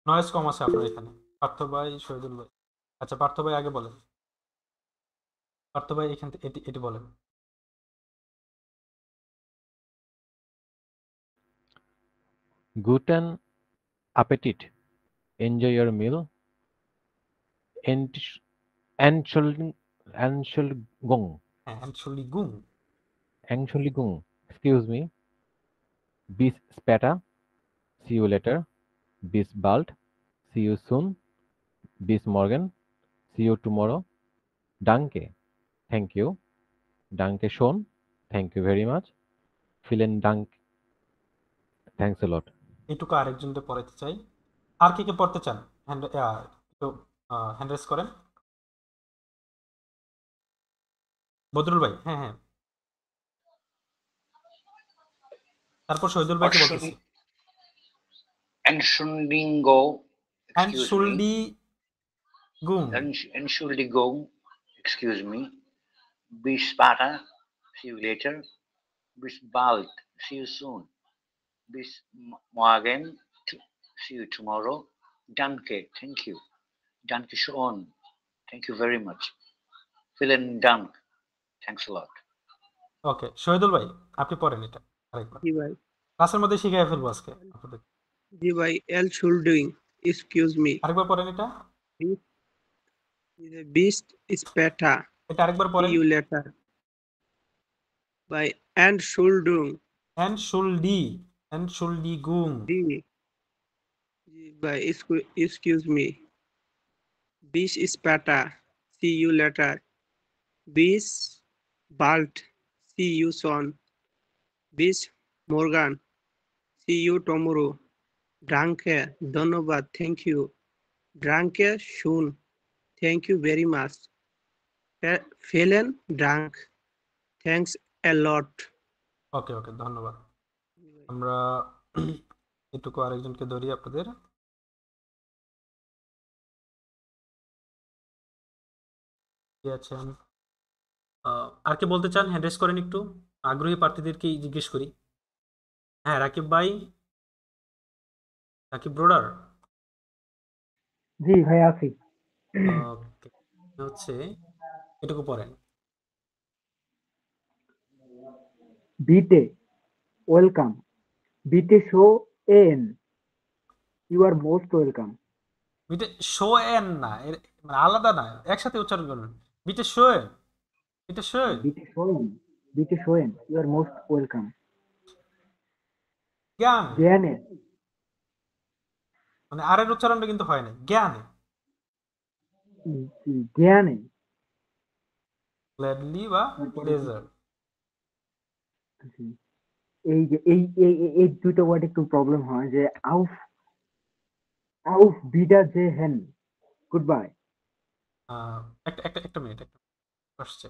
নয়েজ কম আছে আপনার এখানে। পার্থ ভাই, শহীদুল ভাই। আচ্ছা, পার্থ ভাই আগে বলেন। পার্থ ভাই এখান থেকে এটি এটি বলেন। Guten Appetit. Enjoy your meal. Entsch- Entschuldigung. হ্যাঁ, Entschuldigung। Entschuldigung. Excuse me. Bis später. See you later. Bis bald. See you soon. Bis morgen. See you tomorrow. Danke. Thank you. Danke schon. Thank you very much. Vielen Dank. Thanks a lot. এটুকু আরেকজনকে পড়াতে চাই। আর কে কে পড়তে চান? একটু hand raise করেন। বদরুল ভাই, হ্যাঁ হ্যাঁ। তারপর শহীদুল ভাইকে বলতেছি। Entschuldigung, excuse me. Entschuldigung। Entschuldigung, excuse me. Bis später, see you later. Bis bald, see you soon. Bis morgen, see you tomorrow. Danke, thank you. Danke schon, thank you very much. Vielen Dank, thanks a lot. ওকে, শহীদুল ভাই আপনি পড়েন এটা আরেকবার। জি ভাই, ক্লাসের মধ্যে শিখাই ফেলবো আজকে আপনাদের। জি ভাই, Entschuldigung, excuse me. আরেকবার পড়েন এটা। The beast is better. এটা আরেকবার পড়েন। See you later. By Entschuldigung. Entschuldigung। By excuse me. Bis is better. See you later. Bis bald. See you soon. Bis morgen. See you tomorrow. Danke, ধন্যবাদ, thank you. Danke schön, thank you very much. Vielen Dank, thanks a lot. ওকে ওকে, ধন্যবাদ। আমরা এটুকু আরেকজনকে ধরি আপনাদের। কে আছেন? আর কে বলতে চান? হ্যান্ড রেজ করেন একটু। আগ্রহী প্রার্থীদেরকেই জিজ্ঞেস করি। হ্যাঁ, রাকিব ভাই, রাকিব ব্রোডার। জি ভাই আছি। ওকে, হচ্ছে এটুকু পড়েন। বিটে ওয়েলকাম, বিটে শো এন, ইউ আর মোস্ট ওয়েলকাম। বিটে শো এন না, মানে আলাদা না, একসাথে উচ্চারণ করবেন। বিটে শো এন, বিটে শো এন। বিটে শো এন, ইউ আর মোস্ট ওয়েলকাম। জ্ঞান, জ্ঞানে, মানে আর এর উচ্চারণটা কিন্তু হয় না। জ্ঞানে, জ্ঞানে, গ্ল্যাডলি বা প্লেজার। এই যে এই দুটো ওয়ার্ড একটু প্রবলেম হয় যে আউফ আউফ বিডা জে হেন, গুড বাই। একটা মিনিট, একটা আসছে।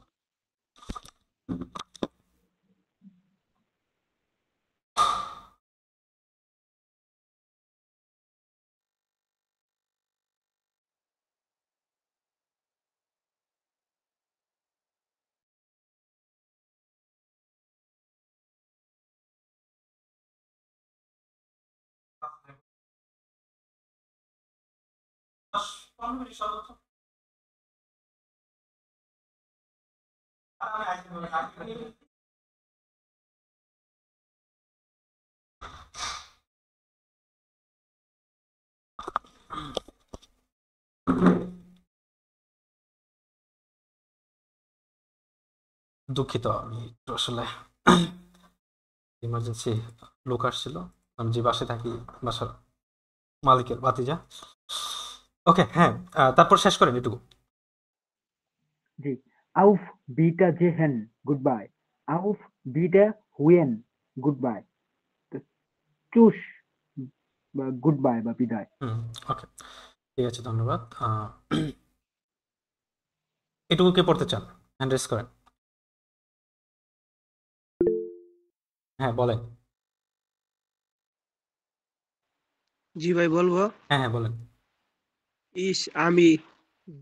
দুঃখিত, আমি একটু আসলে ইমার্জেন্সি লোক আসছিল। আমি যে বাসায় থাকি, বাসার মালিকের ভাতিজা। ওকে, হ্যাঁ, তারপর শেষ করেন এটুকু। জি। Auf Wiedersehen, goodbye. Auf Wiederhören, goodbye. তো চুস বা goodbye বা বিদায়। ওকে, ঠিক আছে, ধন্যবাদ। এটুকু কে পড়তে চান? হ্যান্ড রেজ করেন। হ্যাঁ, বলেন। জি ভাই বলবো। হ্যাঁ, হ্যাঁ, বলেন। ইস আমি,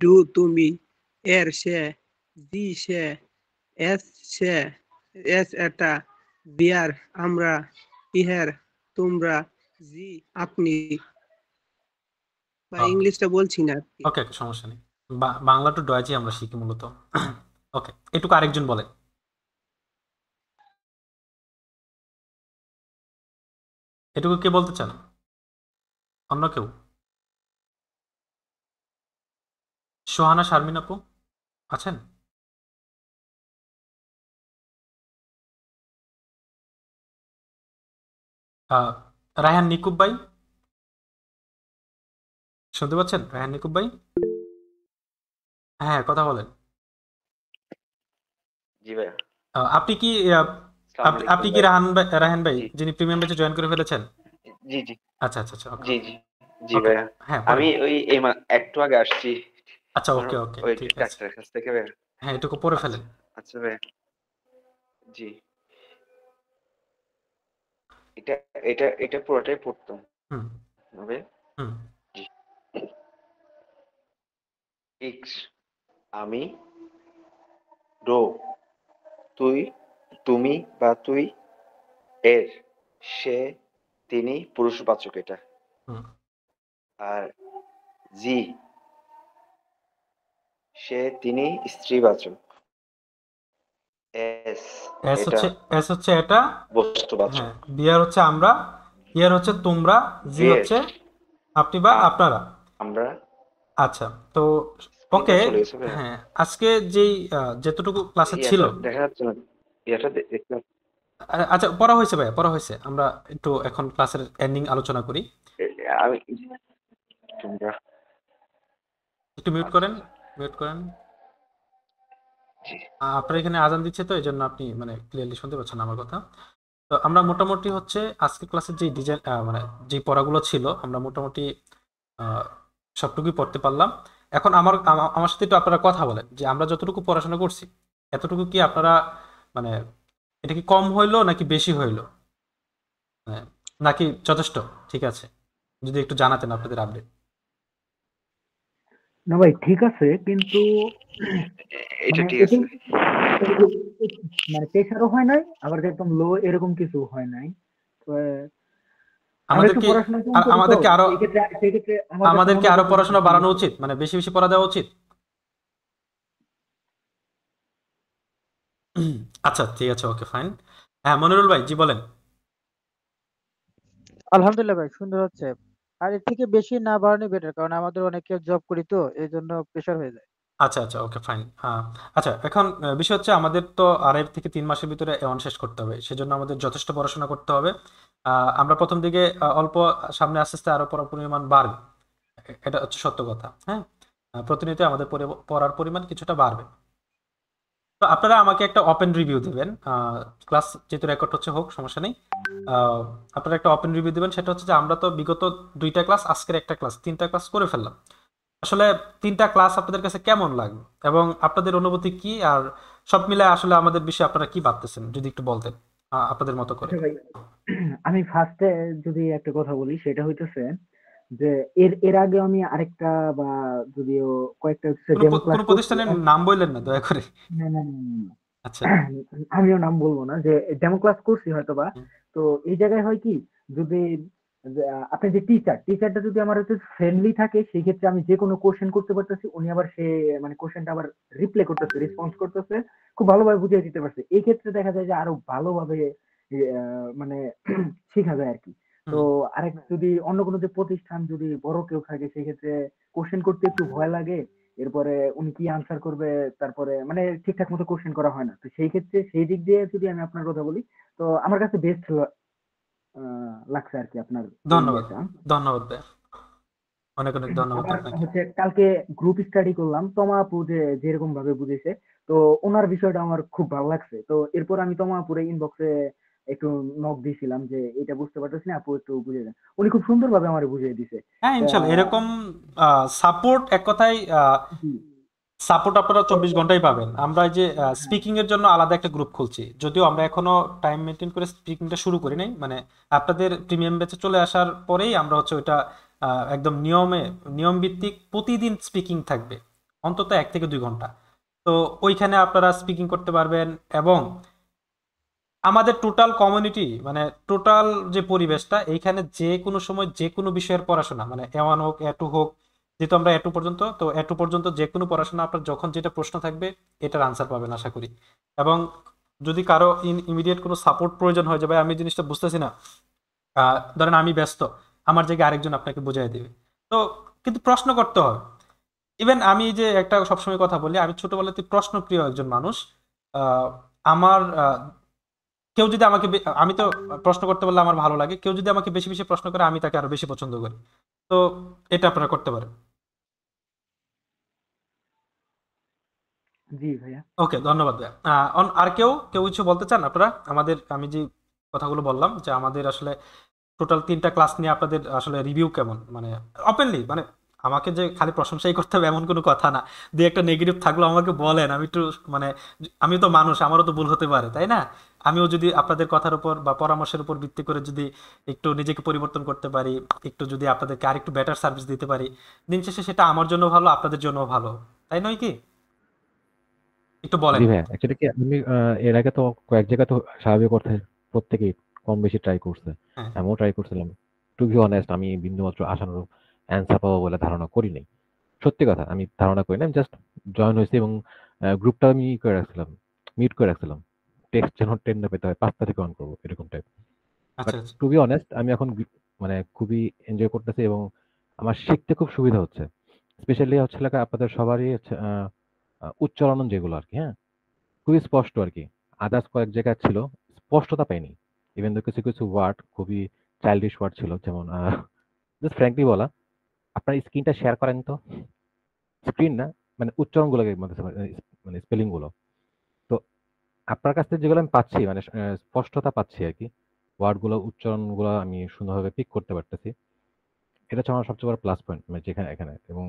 ডু তুমি, এর সে, দি সে, এস সে, এস এটা, বিয়ার আমরা, ইহের তোমরা, জি আপনি। ভাই ইংলিশটা বলছি না আর কি। ওকে, সমস্যা নেই। বাংলা টু ডয়েচই আমরা শিখি মূলত। ওকে, এটুকু আরেকজন বলেন। এটুকু কে বলতে চান? অন্য কেউ? সোহানা শারমিন আপু আছেন? রায়হান নিকুব ভাই, শুনতে পাচ্ছেন? রায়হান নিকুব ভাই, হ্যাঁ, কথা বলেন। জি ভাইয়া। আপনি কি আসসালামু আলাইকুম আপনি কি ভাই। রায়হান ভাই, জি যিনি প্রিমিয়াম ব্যাচে জয়েন করে ফেলেছেন? জি জি আচ্ছা, আচ্ছা, আচ্ছা, ওকে, জি জি জি ওকে, ভাইয়া। হ্যাঁ, আমি বলেন। ওই একটু আগে আসছি আচ্ছা, আমার ওকে, ওকে, ওই ঠিক আছে। ডাক্তারের কাছ থেকে ভাইয়া। হ্যাঁ, এটুকু পড়ে আচ্ছা ফেলেন। আচ্ছা ভাইয়া। জি, এটা এটা এটা পুরোটাই পড়তাম হুম, ভাইয়া। হুম, জি। ইক্স আমি, রো তুই, তুমি বা তুই, এর সে, তিনি পুরুষবাচক এটা। হুম। আর জি সে, তিনি স্ত্রীবাচক। এস এস এটা হচ্ছে এস হচ্ছে এটা, বস্তুবাচক। হ্যাঁ। বিয়ার হচ্ছে আমরা, ইয়ার হচ্ছে তোমরা, জি এর হচ্ছে আপনি বা আপনারা। আমরা। আচ্ছা, তো স্ক্রিনটা ওকে, চলে গেছে ভাইয়া। হ্যাঁ, আজকে যেই যতটুকু ক্লাসে ছিল, ইয়াটা দেখা যাচ্ছে না, ইয়াটা দেখতে। আচ্ছা, পড়া হয়েছে ভাইয়া, পড়া হয়েছে। আমরা একটু এখন ক্লাসের এন্ডিং আলোচনা করি। আমি তোমরা একটু মিউট আচ্ছা করেন, আচ্ছা মিউট করেন। জি আপনার এখানে আজান দিচ্ছে, তো এই জন্য আপনি মানে ক্লিয়ারলি শুনতে পাচ্ছেন আমার কথা। তো আমরা মোটামুটি হচ্ছে আজকে ক্লাসের যে ডিজাইন, মানে যে পড়াগুলো ছিল, আমরা মোটামুটি আহ, সবটুকুই পড়তে পারলাম। এখন আমার সাথে একটু আপনারা কথা বলেন যে আমরা যতটুকু পড়াশোনা করছি, এতটুকু কি আপনারা মানে এটা কি কম হইলো নাকি বেশি হইলো, মানে নাকি যথেষ্ট ঠিক আছে? যদি একটু জানাতেন আপনাদের আপডেট। না ভাই ঠিক আছে, কিন্তু এটা মানে ঠিক এটি আছে। মানে প্রেশারও হয় নাই, আবার যে একদম লো এরকম কিছু হয় নাই। তো আমরা একটু আমাদেরকে পড়াশোনা কম করি, তো আমাদেরকে আরো সেক্ষেত্রে আমার কাছে আমাদেরকে মনে আরো হচ্ছে যে পড়াশোনা ঠিক বাড়ানো আছে। উচিত, মানে বেশি বেশি পড়া দেওয়া উচিত। আচ্ছা, ঠিক আছে, ওকে, ফাইন। হ্যাঁ, মনিরুল ভাই, জি বলেন। আলহামদুলিল্লাহ ভাই, সুন্দর হচ্ছে। আর এর থেকে বেশি না বাড়ানোই বেটার, কারণ আমাদের অনেকে জব করি তো এই জন্য প্রেশার হয়ে যায়। আচ্ছা, আচ্ছা, ওকে, ফাইন। আচ্ছা, এখন বিষয় হচ্ছে আমাদের তো 2.5 থেকে 3 মাসের ভিতরে এওয়ান শেষ করতে হবে, সেজন্য আমাদের যথেষ্ট পড়াশোনা করতে হবে। আমরা প্রথম দিকে অল্প, সামনে আস্তে আস্তে আরো পড়ার পরিমাণ বাড়বে। এটা হচ্ছে সত্য কথা, হ্যাঁ। প্রতিনিয়ত আমাদের পড়ার পরিমাণ কিছুটা বাড়বে। তো আপনারা আমাকে একটা ওপেন রিভিউ দিবেন। ক্লাস যেহেতু রেকর্ড হচ্ছে, হোক, সমস্যা নেই। আহ, আপনারা একটা ওপেন রিভিউ দিবেন। সেটা হচ্ছে যে আমরা তো বিগত 2টা ক্লাস, আজকের একটা ক্লাস, 3টা ক্লাস করে ফেললাম। আসলে 3টা ক্লাস আপনাদের কাছে কেমন লাগলো এবং আপনাদের অনুভূতি কি, আর সব মিলে আসলে আমাদের বিষয়ে আপনারা কি ভাবতেছেন, যদি একটু বলতেন আপনাদের মতো করে। আচ্ছা ভাই, আমি ফার্স্টে যদি একটা কথা বলি, সেটা হইতেছে যে এর এর আগে আমি আরেকটা বা যদিও কয়েকটা ডেমো ক্লাস কোনো করছি। প্রতিষ্ঠানের নাম বললেন না দয়া করে। না না না না, আচ্ছা। আমিও নাম বলবো না, যে ডেমো ক্লাস করছি হয়তো বা। হুম, তো এই জায়গায় হয় কি, যদি আপনি যে টিচারটা যদি আমার হচ্ছে ফ্রেন্ডলি থাকে সেই ক্ষেত্রে আমি যে কোনো কোশ্চেন করতে পারতেছি, উনি আবার সে মানে কোশ্চেনটা আবার রিপ্লে করতেছে, রেসপন্স করতেছে, খুব ভালোভাবে বুঝিয়ে দিতে পারছে। এই ক্ষেত্রে দেখা যায় যে আরো ভালোভাবে মানে শেখা যায় আর কি। তো হুম আরেক যদি অন্য কোনো যে প্রতিষ্ঠান যদি বড় কেউ থাকে সেই ক্ষেত্রে কোশ্চেন করতে একটু ভয় লাগে। এরপরে উনি কি আনসার করবে, তারপরে মানে ঠিকঠাক মতো কোশ্চেন করা হয় না। তো সেই ক্ষেত্রে সেই দিক দিয়ে যদি আমি আপনার কথা বলি, তো আমার কাছে বেস্ট লাগছে আর কি আপনার এই ধন্যবাদ ইয়েটা। ধন্যবাদ ভাইয়া, অনেক অনেক ধন্যবাদ আবার আপনাকে। হচ্ছে কালকে গ্রুপ স্টাডি করলাম, তমা আপু যে যেরকম ভাবে বুঝেছে, তো ওনার বিষয়টা আমার খুব ভালো লাগছে। তো এরপর আমি তমা আপুরে ইনবক্সে একটু নক দিয়েছিলাম যে এটা বুঝতে পারতেছি না, আপু একটু বুঝিয়ে দেন। উনি খুব সুন্দরভাবে আমার বুঝিয়ে দিছে। হ্যাঁ ইনশাল্লাহ এরকম সাপোর্ট, এক কথায় জি। সাপোর্ট আপনারা 24 ঘন্টাই পাবেন। আমরা এই যে স্পিকিং এর জন্য আলাদা একটা গ্রুপ খুলছি, যদিও আমরা এখনো টাইম মেনটেন করে স্পিকিংটা শুরু করি নাই, মানে আপনাদের প্রিমিয়াম ব্যাচে চলে আসার পরেই আমরা হচ্ছে ওইটা একদম নিয়ম ভিত্তিক প্রতিদিন স্পিকিং থাকবে, অন্তত 1 থেকে 2 ঘন্টা। তো ওইখানে আপনারা স্পিকিং করতে পারবেন, এবং আমাদের টোটাল কমিউনিটি মানে টোটাল যে পরিবেশটা এইখানে যে কোনো সময় যে কোনো বিষয়ের পড়াশোনা, মানে A1 হোক A2 হোক, যেহেতু আমরা A2 পর্যন্ত, তো A2 পর্যন্ত যে কোনো পড়াশোনা আপনার যখন যেটা প্রশ্ন থাকবে এটার আনসার পাবেন আশা করি। এবং যদি কারো ইমিডিয়েট কোনো সাপোর্ট প্রয়োজন হয় যে ভাই আমি এই জিনিসটা বুঝতেছি না, ধরেন আমি ব্যস্ত, আমার জায়গায় আরেকজন আপনাকে বুঝাই দেবে। তো কিন্তু প্রশ্ন করতে হয়। ইভেন আমি যে একটা সবসময় কথা বলি, আমি ছোটবেলাতে প্রশ্নপ্রিয় একজন মানুষ। আহ, আমার কেউ যদি আমাকে আমি তো প্রশ্ন করতে পারলে আমার ভালো লাগে, কেউ যদি আমাকে বেশি বেশি প্রশ্ন করে আমি তাকে আরো বেশি পছন্দ করি। তো এটা আপনারা করতে পারেন। জি ভাইয়া। ওকে, ধন্যবাদ ভাইয়া। আর কেউ কেউ কিছু বলতে চান আপনারা? আমাদের আমি যে কথাগুলো বললাম যে আমাদের আসলে টোটাল 3টা ক্লাস নিয়ে আপনাদের আসলে রিভিউ কেমন, মানে ওপেনলি, মানে আমাকে যে খালি প্রশংসাই করতে হবে এমন কোনো কথা না। দুই একটা নেগেটিভ থাকলেও আমাকে বলেন, আমি একটু মানে আমি তো মানুষ, আমারও তো ভুল হতে পারে তাই না? আমিও যদি আপনাদের কথার উপর বা পরামর্শের উপর ভিত্তি করে যদি একটু নিজেকে পরিবর্তন করতে পারি, একটু যদি আপনাদেরকে আরেকটু বেটার সার্ভিস দিতে পারি, দিন শেষে সেটা আমার জন্য ভালো, আপনাদের জন্য ভালো, তাই নয় কি? একটু জি বলেন। ভাইয়া, অ্যাকচুয়ালি কি আমি এর আগে তো কয়েক জায়গায় তো স্বাভাবিক অর্থে প্রত্যেকেই কম বেশি ট্রাই করছে, হ্যাঁ আমিও ট্রাই করছিলাম। টু বি অনেস্ট, আমি বিন্দুমাত্র আশানুরূপ অ্যান্সার পাবো বলে ধারণা করি নাই। সত্যি কথা, আমি ধারণা করি না। আমি জাস্ট জয়েন হয়েছি এবং গ্রুপটা আমি ই করে রাখছিলাম, মিউট করে রাখছিলাম। টেক্সট যেন টেন না পেতে হয়, 5 তারিখে অন করবো এরকম টাইপ। বাট আচ্ছা আচ্ছা টু বি অনেস্ট, আমি এখন মানে খুবই এনজয় করতেছি এবং আমার শিখতে খুব সুবিধা হচ্ছে। স্পেশালি হচ্ছে লেখা আপনাদের সবারই হচ্ছে উচ্চারণ যেগুলো আর কি, হ্যাঁ, খুবই স্পষ্ট আর কি। আদার্স কয়েক জায়গায় ছিল স্পষ্টতা পাইনি। ইভেন তো কিছু কিছু ওয়ার্ড খুবই চাইল্ডিশ ওয়ার্ড ছিল, যেমন জাস্ট ফ্র্যাঙ্কলি বলা, আপনার স্ক্রিনটা শেয়ার করেন তো। স্ক্রিন না, মানে উচ্চারণগুলোকে মানে স্পেলিং গুলো। তো আপনার কাছ থেকে যেগুলো আমি পাচ্ছি মানে স্পষ্টতা পাচ্ছি আর কি, ওয়ার্ডগুলো উচ্চারণগুলো আমি সুন্দরভাবে পিক করতে পারতেছি। এটা হচ্ছে আমার সবচেয়ে বড় প্লাস পয়েন্ট, মানে যেখানে এখানে। এবং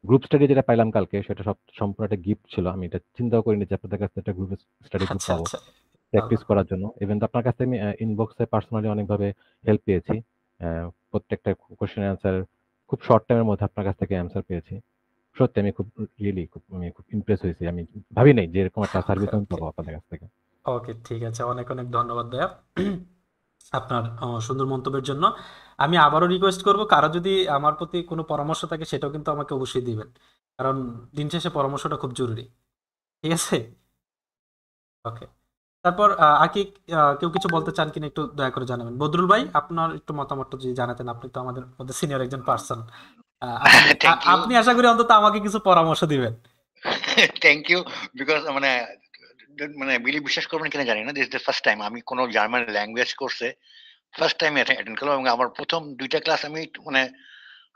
গ্রুপ স্টাডি যেটা পাইলাম কালকে, সেটা সম্পূর্ণ একটা গিফট ছিল। আমি এটা চিন্তাও করিনি যে আপনাদের কাছ থেকে একটা গ্রুপ স্টাডি গ্রুপ আচ্ছা পাবো আচ্ছা ভালো। প্র্যাকটিস করার জন্য। ইভেন তো আপনার কাছ থেকে আমি ইনবক্সে পার্সোনালি অনেকভাবে হেল্প পেয়েছি। প্রত্যেকটা কোশ্চেন অ্যান্সার খুব শর্ট টাইমের মধ্যে আপনার কাছ থেকে অ্যান্সার পেয়েছি। সত্যি আমি খুব রিয়েলি আমি খুব ইমপ্রেস হয়েছি। আমি ভাবি নাই যে এরকম একটা ওকে সার্ভিস আমি ওকে পাবো আপনাদের কাছ থেকে। ওকে ঠিক আছে, অনেক অনেক ধন্যবাদ ভাইয়া আপনার সুন্দর মন্তব্যের জন্য। আমি আবারও রিকোয়েস্ট করব, কারো যদি আমার প্রতি কোনো পরামর্শ থাকে সেটাও কিন্তু আমাকে অবশ্যই দিবেন, কারণ দিন শেষে পরামর্শটা খুব জরুরি। ঠিক আছে? ওকে। তারপর আর কি কেউ কিছু বলতে চান কিনা একটু দয়া করে জানাবেন। বদরুল ভাই, আপনার একটু মতামতটা যদি জানাতেন, আপনি তো আমাদের মধ্যে সিনিয়র একজন পার্সন। আপনি থ্যাংক ইউ আপনি আশা করি অন্তত আমাকে কিছু পরামর্শ দিবেন। থ্যাংক ইউ বিকজ মানে মানে বিলি বিশ্বাস করবেন কিনা জানি না, দিস দ্য ফার্স্ট টাইম আমি কোনো জার্মান ল্যাঙ্গুয়েজ কোর্সে ফার্স্ট টাইম অ্যাটেন্ড করলাম, এবং আমার প্রথম 2টা ক্লাস আমি মানে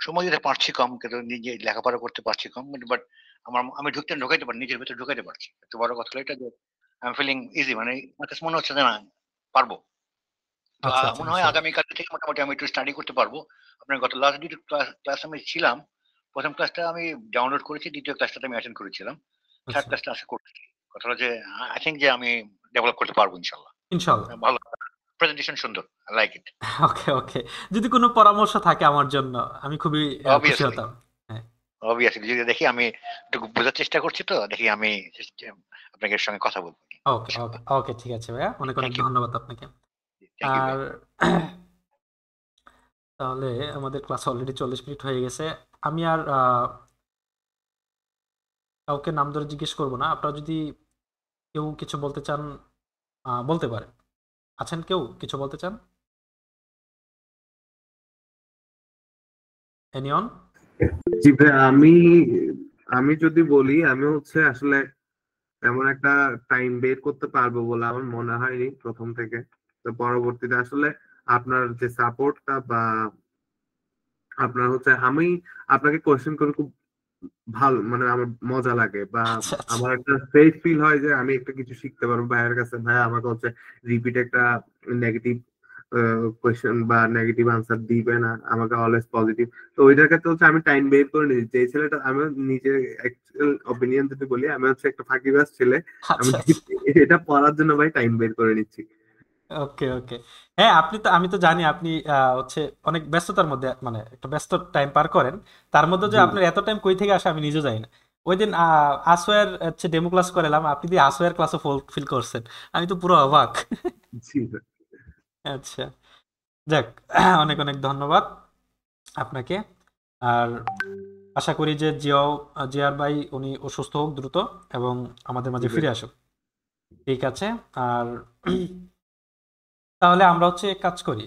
সময় দিতে পারছি কম, কিন্তু নিজে লেখাপড়া করতে পারছি কম, বাট আমি ঢুকাইতে পারি, নিজের ভিতরে ঢুকাইতে পারছি। এত বড় কথা হলো এটা যে আই এম ফিলিং ইজি, মানে আমার কাছে মনে হচ্ছে যে না পারবো। তো আচ্ছা আচ্ছা মনে হয় ইনশাআল্লাহ। আগামীকাল থেকে মোটামুটি আমি একটু স্টাডি করতে পারবো। আপনার গত লাস্ট 2টা ক্লাস আমি ছিলাম। প্রথম ক্লাসটা আমি ডাউনলোড করেছি, দ্বিতীয় ক্লাসটা আমি অ্যাটেন্ড করেছিলাম, থার্ড আচ্ছা ক্লাসটা আশা করছি। কথা হলো যে আই থিঙ্ক যে আমি ডেভেলপ করতে পারবো ইনশাল্লাহ। ইনশাআল্লাহ। ভালো, প্রেজেন্টেশন সুন্দর, আই লাইক ইট। ওকে ওকে, যদি কোনো পরামর্শ থাকে আমার জন্য আমি খুবই খুশি অবভিয়াসলি হতাম। হ্যাঁ অবভিয়াসলি যদি দেখি, আমি একটু বোঝার চেষ্টা করছি, তো দেখি আমি আপনাকে এর সঙ্গে কথা বলবো ওকে ওকে ইনশাল্লাহ। ওকে ঠিক আছে ভাইয়া, অনেক অনেক থ্যাংক ইউ ধন্যবাদ আপনাকে। থ্যাংক ইউ আর ভাই। তাহলে আমাদের ক্লাস অলরেডি 40 মিনিট হয়ে গেছে। আমি আর কাউকে নাম ধরে জিজ্ঞেস করবো না। আপনারা যদি কেউ কিছু বলতে চান বলতে পারেন। আছেন কেউ কিছু বলতে চান? এনিয়ন? জি ভাই, আমি যদি বলি, আমি হচ্ছে আসলে তেমন একটা টাইম বের করতে পারবো বলে আমার মনে হয়নি প্রথম থেকে। তো পরবর্তীতে আসলে আপনার যে সাপোর্টটা বা আপনার হচ্ছে, আমি আপনাকে কোয়েশ্চেন করে খুব ভালো, মানে আমার মজা লাগে, বা আচ্ছা আচ্ছা আমার একটা সেফ ফিল হয় যে আমি একটা কিছু শিখতে পারবো ভাইয়ের কাছে। ভাই আমাকে হচ্ছে রিপিট একটা নেগেটিভ কোয়েশ্চেন বা নেগেটিভ আনসার দিবে না, আমাকে অলওয়েজ পজিটিভ। তো ওইটার ক্ষেত্রে হচ্ছে আমি টাইম বের করে নিয়েছি। যে ছেলেটা, আমি নিজের অ্যাকচুয়াল অপিনিয়ন যদি বলি, আমি হচ্ছে একটা ফাঁকিবাজ ছেলে। আমি আচ্ছা আচ্ছা এটা পড়ার জন্য ভাই টাইম বের করে নিচ্ছি। ওকে ওকে। হ্যাঁ, আমি তো জানি আপনি হচ্ছে অনেক ব্যস্ততার মধ্যে, মানে একটা ব্যস্ত টাইম পার করেন। তার মধ্যে যে জি আপনার এত টাইম কই থেকে আসে আমি নিজেও জানি না। ওই দিন আসওয়ার হচ্ছে ডেমো ক্লাস করালাম, আপনি দিয়ে আসওয়ার ক্লাসও ফিল করছেন। আমি তো পুরো অবাক। জি ভাই। আচ্ছা, যাক, অনেক অনেক ধন্যবাদ আপনাকে। আর আশা করি যে জিয়ার ভাই উনি অসুস্থ হোক দ্রুত এবং আমাদের জি মাঝে ভাই। ফিরে আসুক। ঠিক আছে। আর তাহলে আমরা হচ্ছে এক কাজ করি।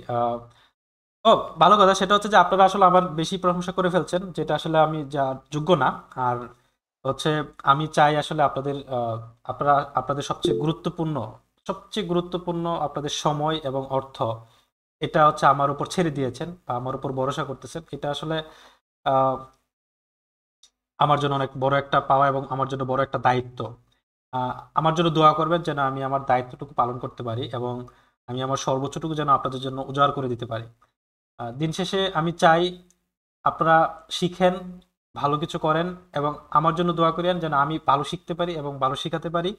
ও, ভালো কথা, সেটা হচ্ছে যে আপনারা আসলে আবার বেশি প্রশংসা করে ফেলছেন, যেটা আসলে আমি যা যোগ্য না। আর হচ্ছে আমি চাই আসলে আপনাদের সবচেয়ে গুরুত্বপূর্ণ আপনাদের সময় এবং অর্থ, এটা হচ্ছে আমার উপর ছেড়ে দিয়েছেন বা আমার উপর ভরসা করতেছেন। এটা আসলে আহ, আমার জন্য অনেক বড় একটা পাওয়া এবং আমার জন্য বড় একটা দায়িত্ব। আমার জন্য দোয়া করবেন যেন আমি আমার দায়িত্বটুকু পালন করতে পারি এবং আমি আমার সর্বোচ্চটুকু যেন আপনাদের জন্য উজাড় করে দিতে পারি। দিন শেষে আমি চাই আপনারা শিখেন, ভালো কিছু করেন এবং আমার জন্য দোয়া করেন যেন আমি ভালো শিখতে পারি এবং ভালো শিখাতে পারি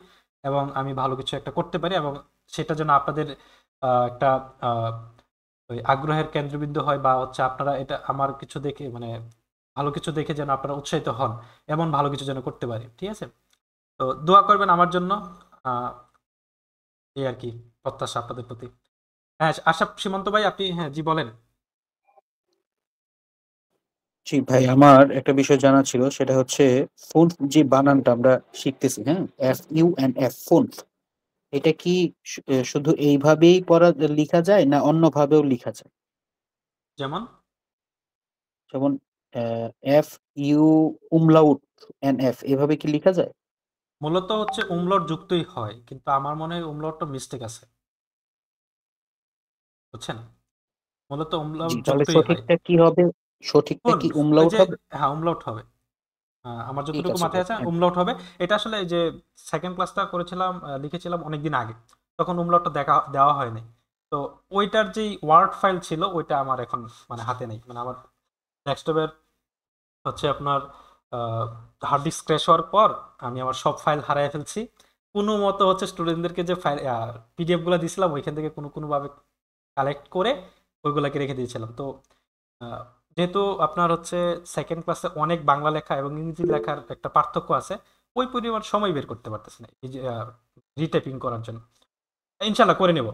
এবং আমি ভালো কিছু একটা করতে পারি এবং সেটা যেন আপনাদের একটা আহ, ওই আগ্রহের কেন্দ্রবিন্দু হয়, বা হচ্ছে আপনারা এটা আমার কিছু দেখে, মানে ভালো কিছু দেখে যেন আপনারা উৎসাহিত হন, এমন ভালো কিছু যেন করতে পারি। ঠিক আছে? তো দোয়া করবেন আমার জন্য। আহ এই আর কি প্রত্যাশা আপনাদের প্রতি। হ্যাঁ, আশা সীমান্ত ভাই, আপনি, হ্যাঁ জি বলেন। জি ভাই, আমার একটা বিষয় জানা ছিল, সেটা হচ্ছে ফোন যে বানানটা আমরা শিখতেছি, হ্যাঁ, FUNF, ফোন, এটা কি শুধু এইভাবেই লেখা যায় না অন্যভাবেও লেখা যায়? যেমন যেমন FU umlaut NF, এভাবে কি লেখা যায়? মূলত হচ্ছে উমলট যুক্তই হয়, কিন্তু আমার মনে হয় উমলটটা মিস্টেক আছে, বুঝছেন? মূলত জি, উমলাউট তাহলে যুক্তই হয়। সঠিকটা কি হবে? সঠিকটা কোন, কি ওই umlaut যে, হবে? হ্যাঁ উমলাউট হবে। আমার ঠিক যতটুকু আছে মাথায় ভাই, আছে থ্যাংক উমলাউট হবে। এটা আসলে এই যে সেকেন্ড ক্লাসটা করেছিলাম, লিখেছিলাম অনেকদিন আগে, তখন উমলাউটটা দেওয়া হয়নি। তো ওইটার যেই ওয়ার্ড ফাইল ছিল ওইটা আমার এখন মানে হাতে নেই, মানে আমার ডেস্কটপের হচ্ছে আপনার হার্ড ডিস্ক ক্র্যাশ হওয়ার পর আমি আমার সব ফাইল হারিয়ে ফেলছি। কোনো মতো হচ্ছে স্টুডেন্টদেরকে যে ফাইল পিডিএফ গুলো দিয়েছিলাম ওইখান থেকে কোনো ভাবে কালেক্ট করে ওইগুলাকে রেখে দিয়েছিলাম। তো আহ, যেহেতু আপনার হচ্ছে সেকেন্ড ক্লাসে অনেক বাংলা লেখা এবং ইংরেজি লেখার একটা পার্থক্য আছে, ওই পরিমাণ সময় বের করতে পারতেছি না এই যে রিটাইপিং করার জন্য। ইনশাল্লাহ করে নেব।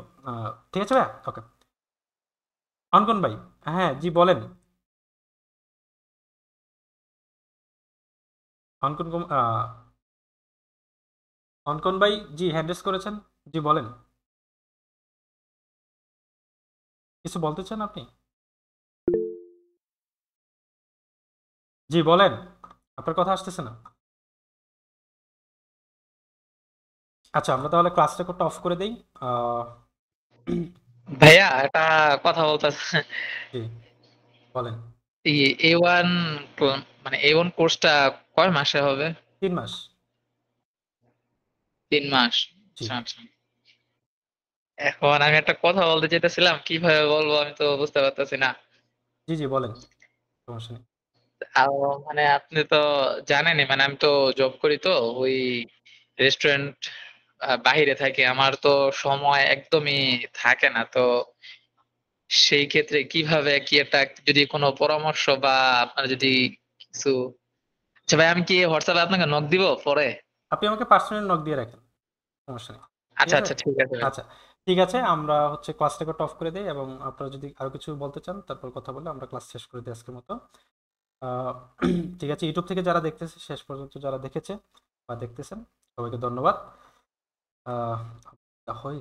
ঠিক আছে ভাইয়া, ওকে। অনকন ভাই, হ্যাঁ জি বলেন। অনকন অনকন ভাই, জি হ্যান্ড রেজ করেছেন, জি বলেন। কিছু বলতে চান আপনি? জি বলেন, আপনার কথা আসতেছে না। আচ্ছা, আমরা তাহলে ক্লাস রেকর্ডটা অফ করে দেই। আহ, ভাইয়া একটা কথা বলতেছে, জি বলেন। A1 মানে A1 কোর্সটা কয় মাসে হবে? 3 মাস। 3 মাস? জি আচ্ছা আচ্ছা। এখন আমি একটা কথা বলতে চাইতেছিলাম, কিভাবে বলবো আমি তো বুঝতে পারতেছি না। জি জি বলেন, সমস্যা নেই। আর মানে আপনি তো জানেনই, মানে আমি তো জব করি, তো ওই রেস্টুরেন্ট বাহিরে থাকি, আমার তো সময় একদমই থাকে না। তো সেই ক্ষেত্রে কিভাবে কি একটা, যদি কোনো পরামর্শ বা আপনার যদি কিছু, আচ্ছা ভাই আমি কি হোয়াটসঅ্যাপে আপনাকে নক দিব পরে? আপনি আমাকে পার্সোনাল নক দিয়ে রাখেন, সমস্যা নেই। ঠিক আচ্ছা আছে? আচ্ছা, ঠিক আছে ভাই। আচ্ছা, ঠিক আছে, আমরা হচ্ছে ক্লাস রেকর্ড অফ করে দেই, এবং আপনারা যদি আরো কিছু বলতে চান তারপর কথা বলে আমরা ক্লাস শেষ করে দিই আজকের মতো। আহ, ঠিক আছে, ইউটিউব থেকে যারা দেখতেছে, শেষ পর্যন্ত যারা দেখেছে বা দেখতেছেন, সবাইকে ধন্যবাদ। হয়ে